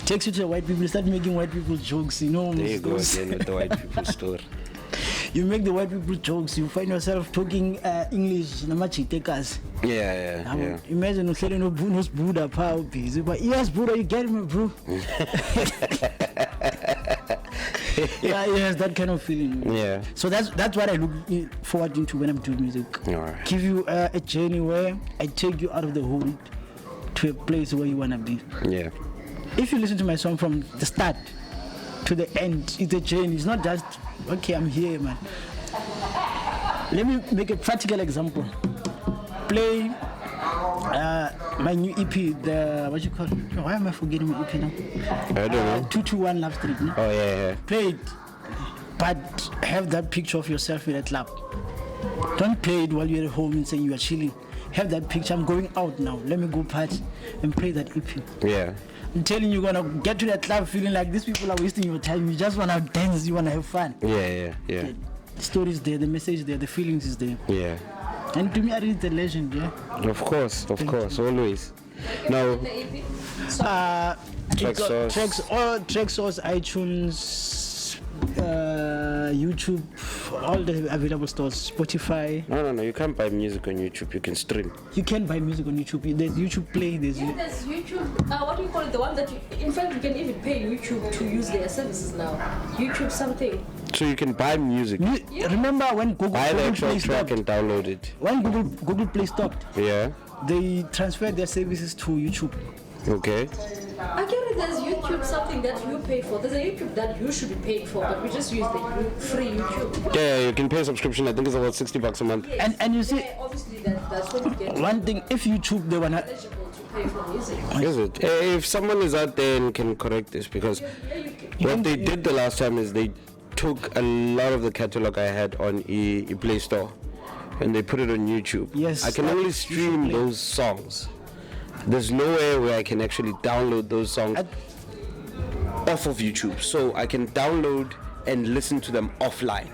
Takes you to the white people, start making white people jokes, you know. There you go again with the white people story. You make the white people jokes, you find yourself talking English, namachitekas. Yeah. Imagine uhlele no Buddha pha busy, but yes, Buddha, you get me, bro. Yeah, yes, that kind of feeling. Yeah. So that's what I look forward into when I'm doing music. Alright. Give you a journey where I take you out of the hood to a place where you wanna be. Yeah. If you listen to my song from the start to the end, it's a journey. It's not just okay, I'm here, man. Let me make a practical example. Play my new EP, the what you call it? Why am I forgetting my EP now? I don't know. 221 Love Street. No? Oh yeah. Play it, but have that picture of yourself in a club. Don't play it while you're at home and saying you are chilling. Have that picture. I'm going out now. Let me go party and play that EP. Yeah. I'm telling you, you're gonna get to that club feeling like these people are wasting your time. You just wanna dance. You wanna have fun. Yeah. The story is there. The message is there. The feelings is there. Yeah. And Tumi R.E is the legend, yeah. Of course, always. Now, Track Source, iTunes, YouTube, all the available stores, Spotify. No, you can't buy music on YouTube. You can stream. You can buy music on YouTube. There's YouTube Play. There's YouTube. What do you call it? The one that in fact, you can even pay YouTube to use their services now. YouTube something. So you can buy music. Remember when Google Buy the actual Play track stopped? and download it. When Google Play stopped, Yeah. they transferred their services to YouTube. Okay. I get it. There's YouTube something that you pay for. There's a YouTube that you should be paying for, but we just use the free YouTube. Yeah, you can pay a subscription. I think it's about $60 a month. Yes. And you see, Yeah, obviously that's what you get. one thing, if YouTube they wanna Eligible to pay for music. Is it? If someone is out there and can correct this, because what they did the last time is they took a lot of the catalog I had on Play Store and they put it on YouTube. Yes, I can only stream those songs. There's nowhere where I can actually download those songs off of YouTube. So I can download and listen to them offline,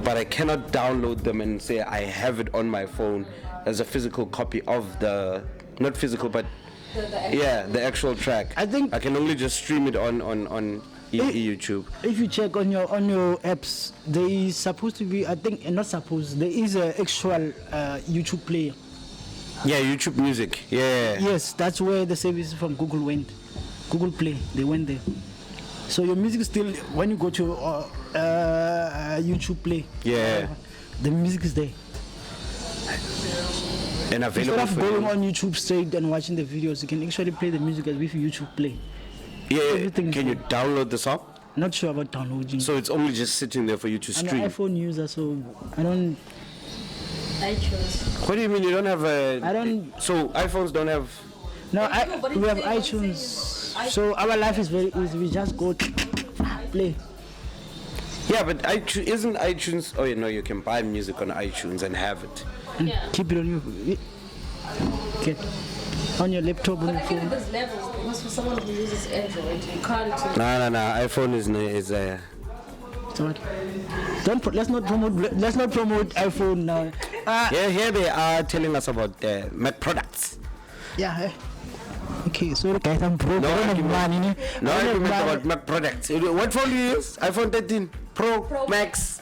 but I cannot download them and say I have it on my phone as a physical copy of the, not physical, but the actual track. I think I can only just stream it on YouTube. if you check on your apps, there is supposed to be, I think, not supposed, there is an actual YouTube player. Yeah, YouTube Music. Yeah. Yes, that's where the services from Google went. Google Play, they went there. So your music still, when you go to YouTube Play, Yeah. the music is there. And available Instead of for going you. on YouTube straight and watching the videos, you can actually play the music as with YouTube Play. Yeah. everything Can you download the song? Not sure about downloading. So it's only just sitting there for you to I'm stream. an iPhone user, so I don't. iTunes. What do you mean you don't have a? I don't- So iPhones don't have. No, No, but we have it's saying- iTunes. saying- So our life is very easy. We just go play. Yeah, but isn't iTunes? Oh, no, you can buy music on iTunes and have it. Yeah. Keep it on you. Okay. On your laptop, on But your I feel phone. there's levels because for someone who uses Android, you can't. No. iPhone is So what? Let's not promote iPhone now. Yeah, here they are telling us about Mac products. Yeah. Okay, so guys, I'm broke. No I don't have argument. money. No I don't have argument money. about Mac products. What phone do you use? iPhone 13 Pro Max.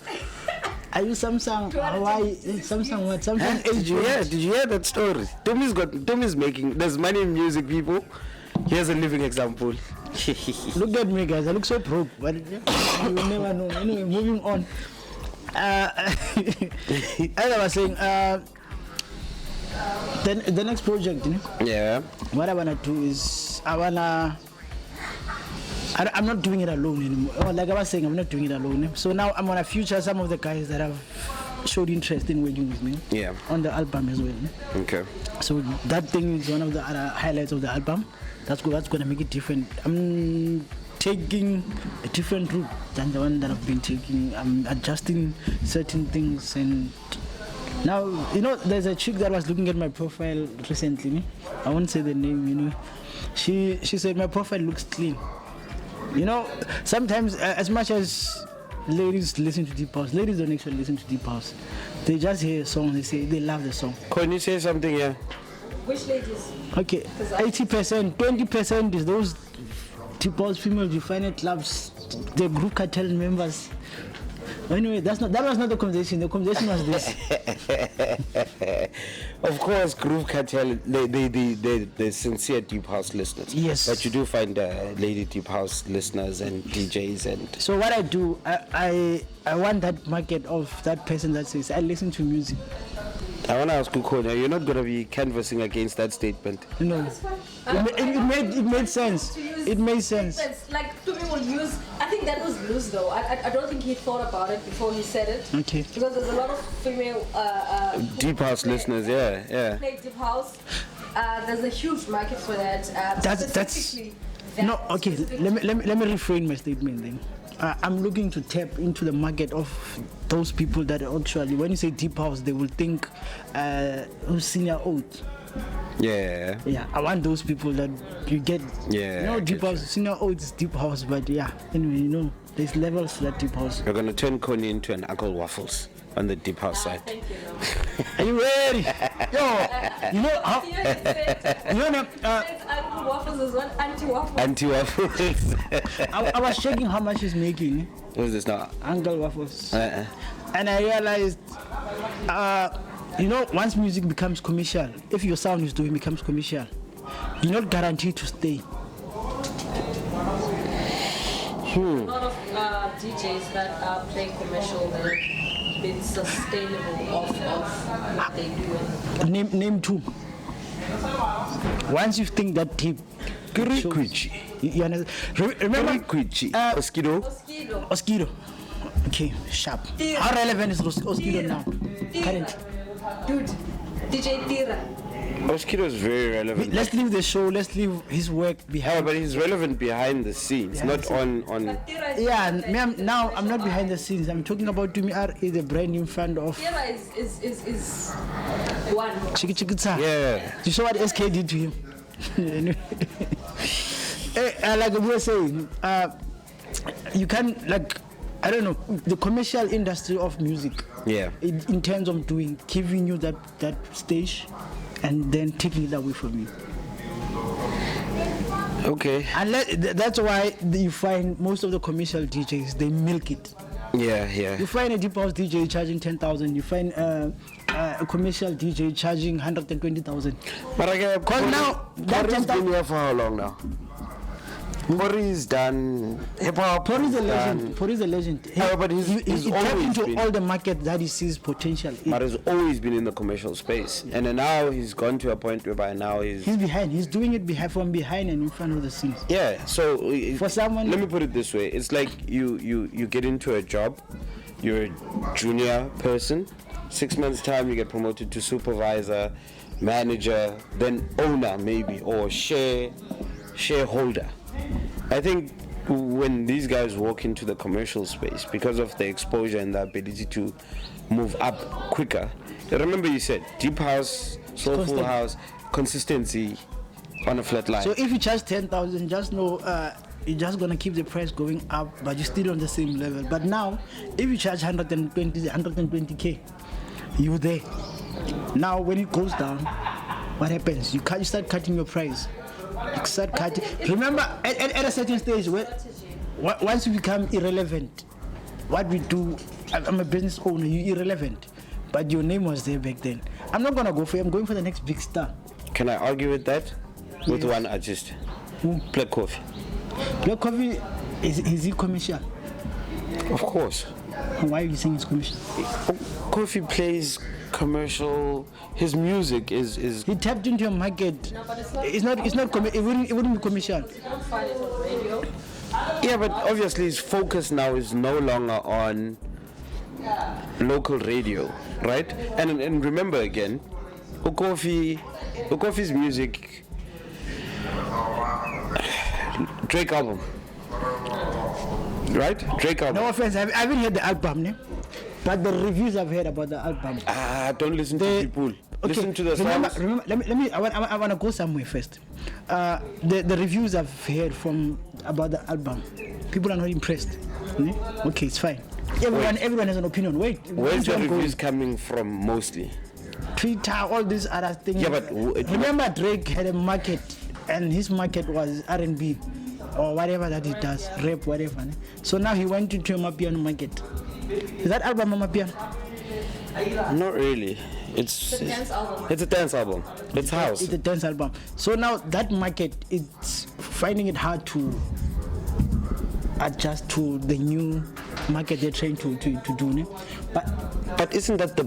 I use Samsung. Why? Samsung what? Samsung Did you hear? H. Did you hear that story? Tommy's making. There's money in music, people. Here's a living example. Look at me, guys. I look so broke. But you will never know. Anyway, moving on. As I was saying, the next project, you know, Yeah. what I wanna do is I'm not doing it alone anymore. Or like I was saying, I'm not doing it alone. So now I'm gonna feature some of the guys that have showed interest in working with me. Yeah. On the album as well. Okay. So that thing is one of the other highlights of the album. That's gonna make it different. I'm taking a different route than the one that I've been taking. I'm adjusting certain things and Now, there's a chick that was looking at my profile recently. I won't say the name, She said my profile looks clean. Sometimes, as much as ladies listen to deep house, ladies don't actually listen to deep house. They just hear a song, they say they love the song. Can you say something here? Which ladies? Okay, 80%, 20% is those deep house females you find it loves the group cartel members. Anyway, that was not the conversation. The conversation was this. Of course, Groove Cartel, they sincere deep house listeners. Yes. But you do find lady deep house listeners and DJs and. So what I do, I want that market of that person that says I listen to music. I want to ask you, Konya, you're not going to be canvassing against that statement. No. It made sense. It made sense. Like, Tumi will use, I think that was loose though. I don't think he thought about it before he said it. Okay. Because there's a lot of female deep house listeners, yeah. Play deep house. There's a huge market for that. That's no, okay. Let me refrain my statement then. I'm looking to tap into the market of those people that actually, when you say deep house, they will think senior oat. Yeah. Yeah, I want those people that you get. Yeah. Deep house, senior oat is deep house, but yeah. Anyway, there's levels to that deep house. You're gonna turn Connie into an Uncle Waffles on the deep house side. Thank you. Are you ready? Yo, how? Uncle Waffles is what? Anti-Waffles. Anti-Waffles. I was checking how much he's making. Who's this now? Uncle Waffles. And I realized, once music becomes commercial, if your sound is doing becomes commercial, you're not guaranteed to stay. A lot of DJs that play commercial, they're been sustainable of what they do. Name two. Once you think that deep, you understand? Remember, Oskido. Okay, sharp. How relevant is Oskido now? Currently. Dude, DJ Tira. Oskido is very relevant. Let's leave the show. Let's leave his work behind. Yeah, but he's relevant behind the scenes, not on. Yeah, now I'm not behind the scenes. I'm talking about Tumi R.E, the brand new fan of. Tira is one. Chiki. Yeah. You saw what SK did to him. Like we were saying, you can I don't know, the commercial industry of music. Yeah. In terms of giving you that stage, and then taking it away from you. Okay. And that's why you find most of the commercial DJs, they milk it. Yeah. You find a deep house DJ charging 10,000. You find a commercial DJ charging 120,000. But because now Corey's been here for how long now? Corey's done hip hop. Corey's a legend. Corey's a legend. But he's tapped always into been, all the market that he sees potential in. But he's always been in the commercial space, and then now he's gone to a point whereby now he's behind. He's doing it from behind and in front of the scenes. Yeah. So for someone, let me put it this way: it's like you get into a job, you're a junior person. 6 months time, you get promoted to supervisor, manager, then owner maybe, or shareholder. I think when these guys walk into the commercial space, because of the exposure and the ability to move up quicker, remember you said deep house, soulful house, consistency on a flat line. So if you charge 10,000, just know you're just gonna keep the price going up, but you're still on the same level. But now, if you charge 120k, you're there. Now when it goes down, what happens? You start cutting your price. You start cutting. Remember, at a certain stage, once you become irrelevant, what we do, I'm a business owner, you're irrelevant. But your name was there back then. I'm not gonna go for you, I'm going for the next big star. Can I argue with that? With one artist? Black Coffee. Black Coffee, is he commercial? Of course. Why are you saying it's commercial? Coffee plays commercial. His music is. He tapped into a market. No, but it's not. It wouldn't be commercial. You don't find it on radio. Yeah, but obviously his focus now is no longer on local radio, right? And remember again, Ukofi's music, Drake album, right? Drake album. No offense, I haven't heard the album, ne? But the reviews I've heard about the album. Don't listen to people. Listen to the songs. Remember, let me. I want to go somewhere first. The reviews I've heard from about the album, people are not impressed. Okay, it's fine. Everyone has an opinion. Where's the reviews coming from mostly? Twitter, all these other things. Yeah, but remember Drake had a market, and his market was R&B or whatever that he does, rap, whatever. So now he went into a Mapiano market. Is that album a Mapiano? Not really. It's a dance album. It's a dance album. It's house. It's a dance album. So now that market, it's finding it hard to adjust to the new market they're trying to do. But isn't that the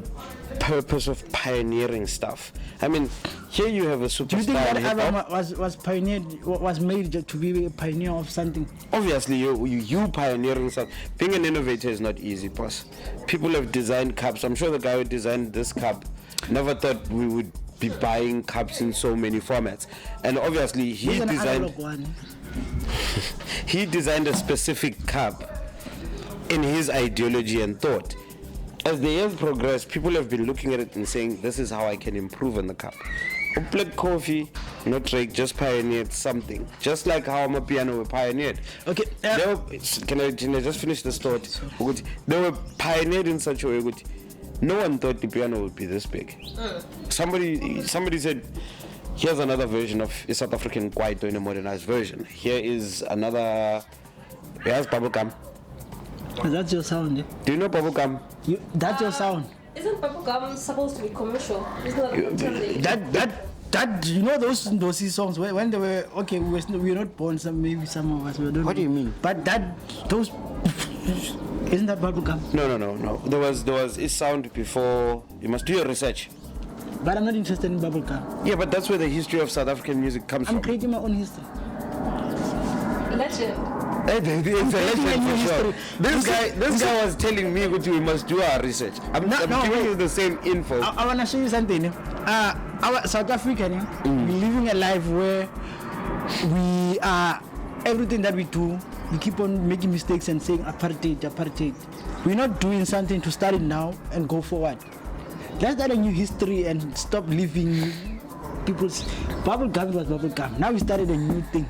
purpose of pioneering stuff? I mean, here you have a superstar. Do you think that album was made to be a pioneer of something? Obviously, you pioneering something. Being an innovator is not easy, boss. People have designed cups. I'm sure the guy who designed this cup never thought we would be buying cups in so many formats. And obviously, he designed a specific cup in his ideology and thought. As the years progress, people have been looking at it and saying, this is how I can improve on the cup. Black Coffee, not Drake, just pioneered something. Just like how Mapiano were pioneered. Okay. Can I just finish the thought? They were pioneered in such a way that no one thought the piano would be this big. Somebody said, here's another version of a South African Kwaito in a modernized version. Here is another, here's Bubblegum. That's your sound, yeah? Do you know Bubblegum? That's your sound. Isn't Bubblegum supposed to be commercial? Isn't that you know those Ndo-C songs when they were we were not born, maybe some of us were. What do you mean? But those isn't that Bubblegum? No. There was a sound before. You must do your research. But I'm not interested in Bubblegum. Yeah, but that's where the history of South African music comes from. I'm creating my own history. Legend. It's a legend for sure. This guy was telling me that we must do our research. I'm giving you the same info. I want to show you something. Our South African, we're living a life where we are everything that we do. We keep on making mistakes and saying apartheid. We're not doing something to start it now and go forward. Let's start a new history and stop living people's bubblegum was bubblegum. Now we started a new thing.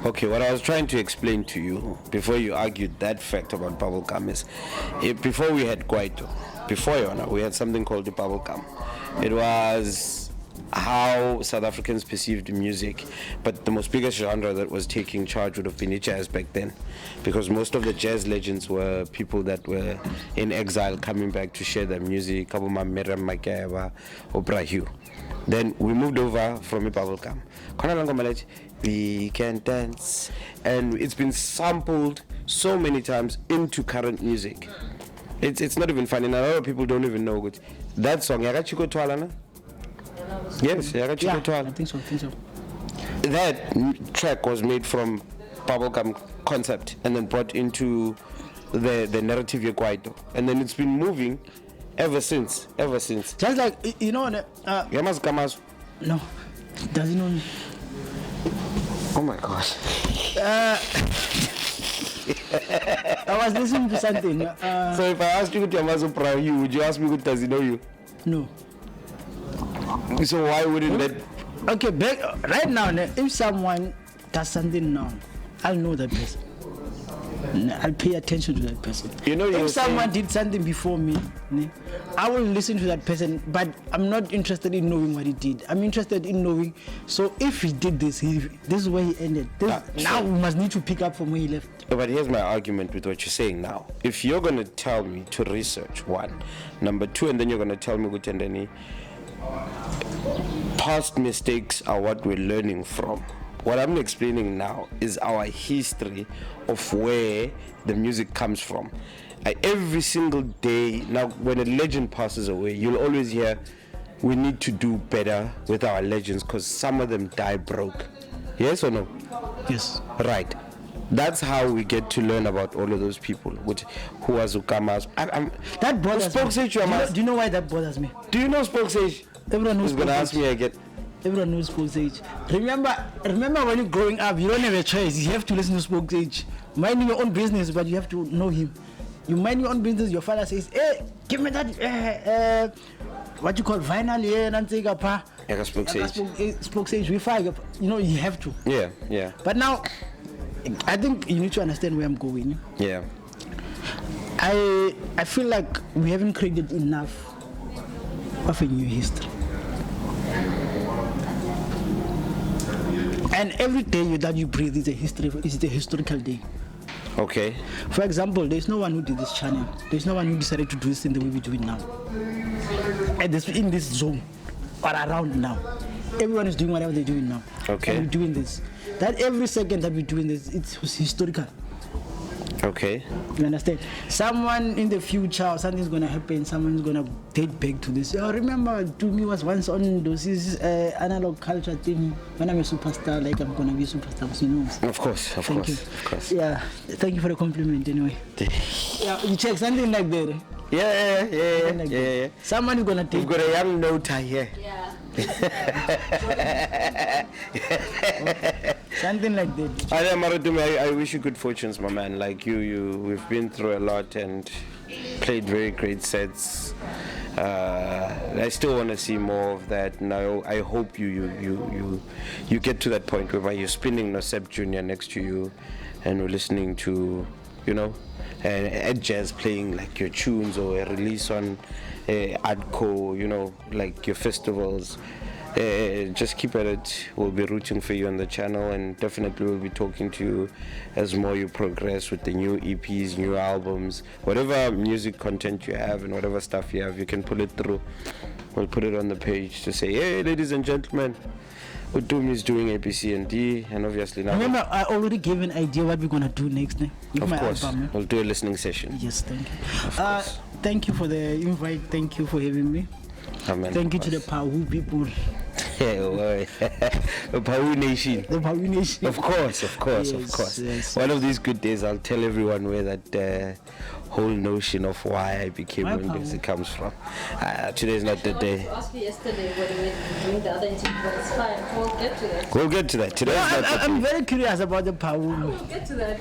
Okay, what I was trying to explain to you before you argued that fact about bubblegum is, before we had Kwaito, we had something called the bubblegum. It was how South Africans perceived music, but the most biggest genre that was taking charge would have been jazz back then, because most of the jazz legends were people that were in exile coming back to share their music. Kabuma Miriam Makeba, Oprah Hugh. Then we moved over from a bubblegum. We can dance, and it's been sampled so many times into current music. It's not even funny. Now, a lot of people don't even know it. That song, Yagachiko Twalana? Yes, Yagachiko Twalana. I think so. That track was made from bubblegum concept and then brought into the narrative of Kwaito, and then it's been moving ever since. Just like Yamas Kamas. No, doesn't know me. Oh my gosh. I was listening to something. So if I asked you to Yamazo Pra you, would you ask me does he know you? No. So why wouldn't that? Okay, right now, if someone does something now, I'll know that person. I'll pay attention to that person. If someone did something before me, I will listen to that person, but I'm not interested in knowing what he did. I'm interested in knowing, so if he did this, this is where he ended. Now we must need to pick up from where he left. But here's my argument with what you're saying now. If you're going to tell me to research, one. Number two, and then you're going to tell me what and past mistakes are what we're learning from. What I'm explaining now is our history of where the music comes from. Every single day, now when a legend passes away, you'll always hear, we need to do better with our legends because some of them die broke. Yes or no? Yes. Right. That's how we get to learn about all of those people, who are Zukamas. That bothers me. Do you know why that bothers me? Do you know Spoke Sage? Everyone knows Spoke Sage. Who's going to ask me again? Everyone knows Spoke Sage. Remember when you're growing up, you don't have a choice. You have to listen to Spoke Sage. Minding your own business, but you have to know him. You mind your own business. Your father says, "Hey, give me that what you call vinyl here and take a pa." Spoke sage. We fire. You know, you have to. Yeah. But now, I think you need to understand where I'm going. Yeah. I feel like we haven't created enough of a new history. And every day that you breathe is a historical day. Okay. For example, there's no one who did this channel. There's no one who decided to do this in the way we do it now. And in this zone or around now. Everyone is doing whatever they're doing now. Okay. And we're doing this. That every second that we're doing this, it's historical. Okay. You understand? Someone in the future, something's gonna happen. Someone's gonna date back to this. Oh, remember, Tumi was once on Ndo-C's analog culture thing. When I'm a superstar, like I'm gonna be a superstar. So, you know. Of course. Yeah. Thank you for the compliment. Anyway. Yeah. You check something like that. Yeah. Someone is gonna take. We've got a young Nota here. Yeah. Something like that. I wish you good fortunes, my man. Like we've been through a lot and played very great sets. I still want to see more of that. Now I hope you get to that point where you're spinning Ndo-C Junior next to you, and we're listening to, you know, Ed Jazz playing like your tunes, or a release on Adco, you know, like your festivals. Just keep at it. We'll be rooting for you on the channel, and definitely we'll be talking to you as more you progress with the new EPs, new albums, whatever music content you have and whatever stuff you have, you can pull it through. We'll put it on the page to say, hey, ladies and gentlemen, Tumi is doing A, B, C, and D, and obviously now. Remember, I already gave an idea what we're gonna do next. Of course, we'll do a listening session. Yes, thank you. Thank you for the invite. Thank you for having me. Amen. Thank you to the Pahu people. The Pahu Nation. The Pahu Nation. Of course. Yes. One of these good days, I'll tell everyone where that whole notion of why I became Ndo-C comes from. Today's not the day. I asked you yesterday when we were doing the other interview, but it's fine. We'll get to that. Today's not the day. I'm very curious about the Pahu. We'll get to that.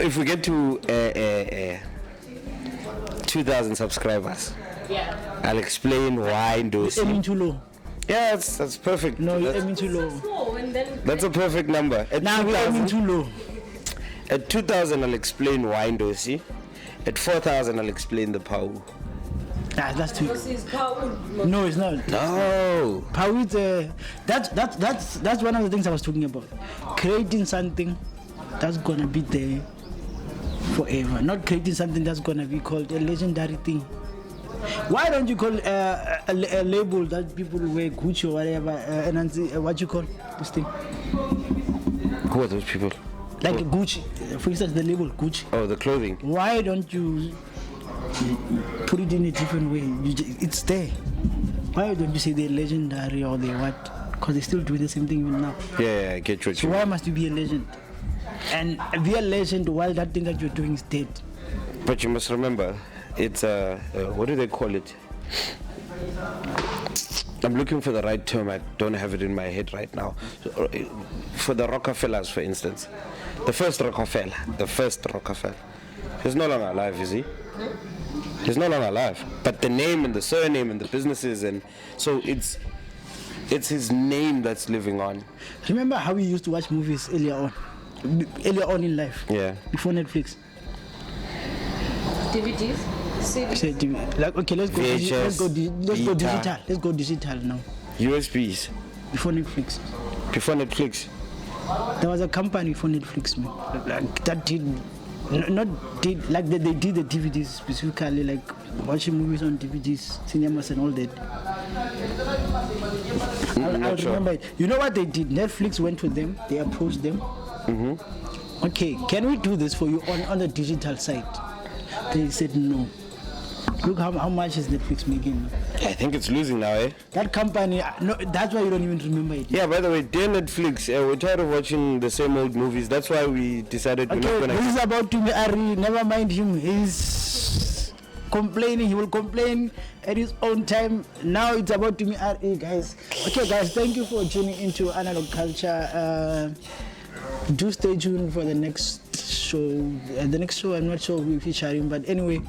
If we get to 2,000 subscribers, Yeah. I'll explain why Ndo-C. Aiming too low. Yeah, that's perfect. No, you're that's, aiming too low. Small, and then that's a perfect number. Now we're aiming too low. At 2,000, I'll explain why Ndo-C. At 4,000, I'll explain the Pahu. That's too. this is power. No, it's not. No. Pahu is that's one of the things I was talking about. Creating something that's gonna be there forever. Not creating something that's gonna be called a legendary thing. Why don't you call a label that people wear Gucci or whatever, what you call this thing? Who are those people? Like Gucci, for instance, the label Gucci. Oh, the clothing. Why don't you put it in a different way? It's there. Why don't you say they're legendary or they what? Because they're still doing the same thing even now. Yeah, I get what So you why mean. must you be a legend? And be a legend while that thing that you're doing is dead. But you must remember, it's what do they call it? I'm looking for the right term. I don't have it in my head right now. So, for the Rockefellers, for instance, the first Rockefeller, he's no longer alive, is he? He's no longer alive. But the name and the surname and the businesses, and so it's his name that's living on. Remember how we used to watch movies earlier on in life? Yeah. Before Netflix. DVDs? CDs? Like, okay, let's go VHS, digital. Let's go digital now. USBs. Before Netflix. Before Netflix. There was a company for Netflix, man. Like that did like they did the DVDs specifically, like watching movies on DVDs, cinemas and all that. I remember it. You know what they did? Netflix went to them, they approached them. Mm-hmm. Okay, can we do this for you on the digital side? They said no. Look how much is Netflix making? I think it's losing now, eh? That company, no, that's why you don't even remember it. Yeah, by the way, dear Netflix, we're tired of watching the same old movies. That's why we decided we're not Okay, gonna. this is about Tumi R.E. Never mind him. He's complaining. He will complain at his own time. Now it's about Tumi R.E., guys. Okay, guys, thank you for tuning into Analog Culture. do stay tuned for the next show. The next show, I'm not sure we'll be featuring, but anyway,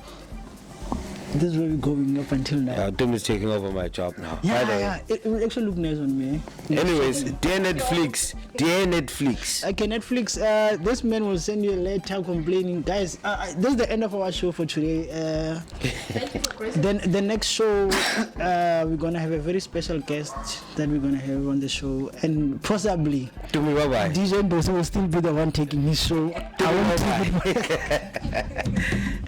this is where we're going up until now. Tim is taking over my job now. Yeah. It will actually look nice on me. Anyways, dear Netflix. Okay, Netflix, this man will send you a letter complaining. Guys, this is the end of our show for today. Thank you for present. Then the next show, we're going to have a very special guest that we're going to have on the show. And possibly, Tumi, bye-bye. DJ Ndo-C will still be the one taking his show.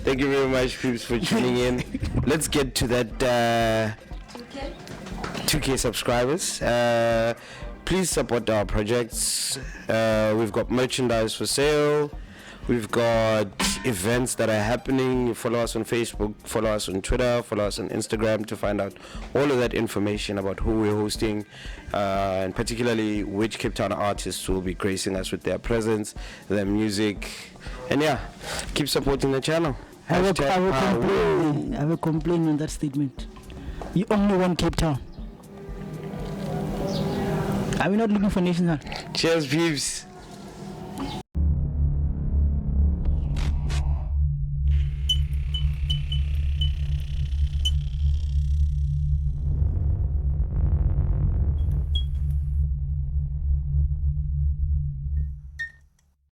Thank you very much, peeps, for tuning in. Let's get to that 2K subscribers. Please support our projects. We've got merchandise for sale. We've got events that are happening. Follow us on Facebook, follow us on Twitter, follow us on Instagram to find out all of that information about who we're hosting, and particularly which Cape Town artists will be gracing us with their presence, their music. And yeah, keep supporting the channel. I have a complaint on that statement. You only want Cape Town. Are we not looking for national? Cheers, peeps.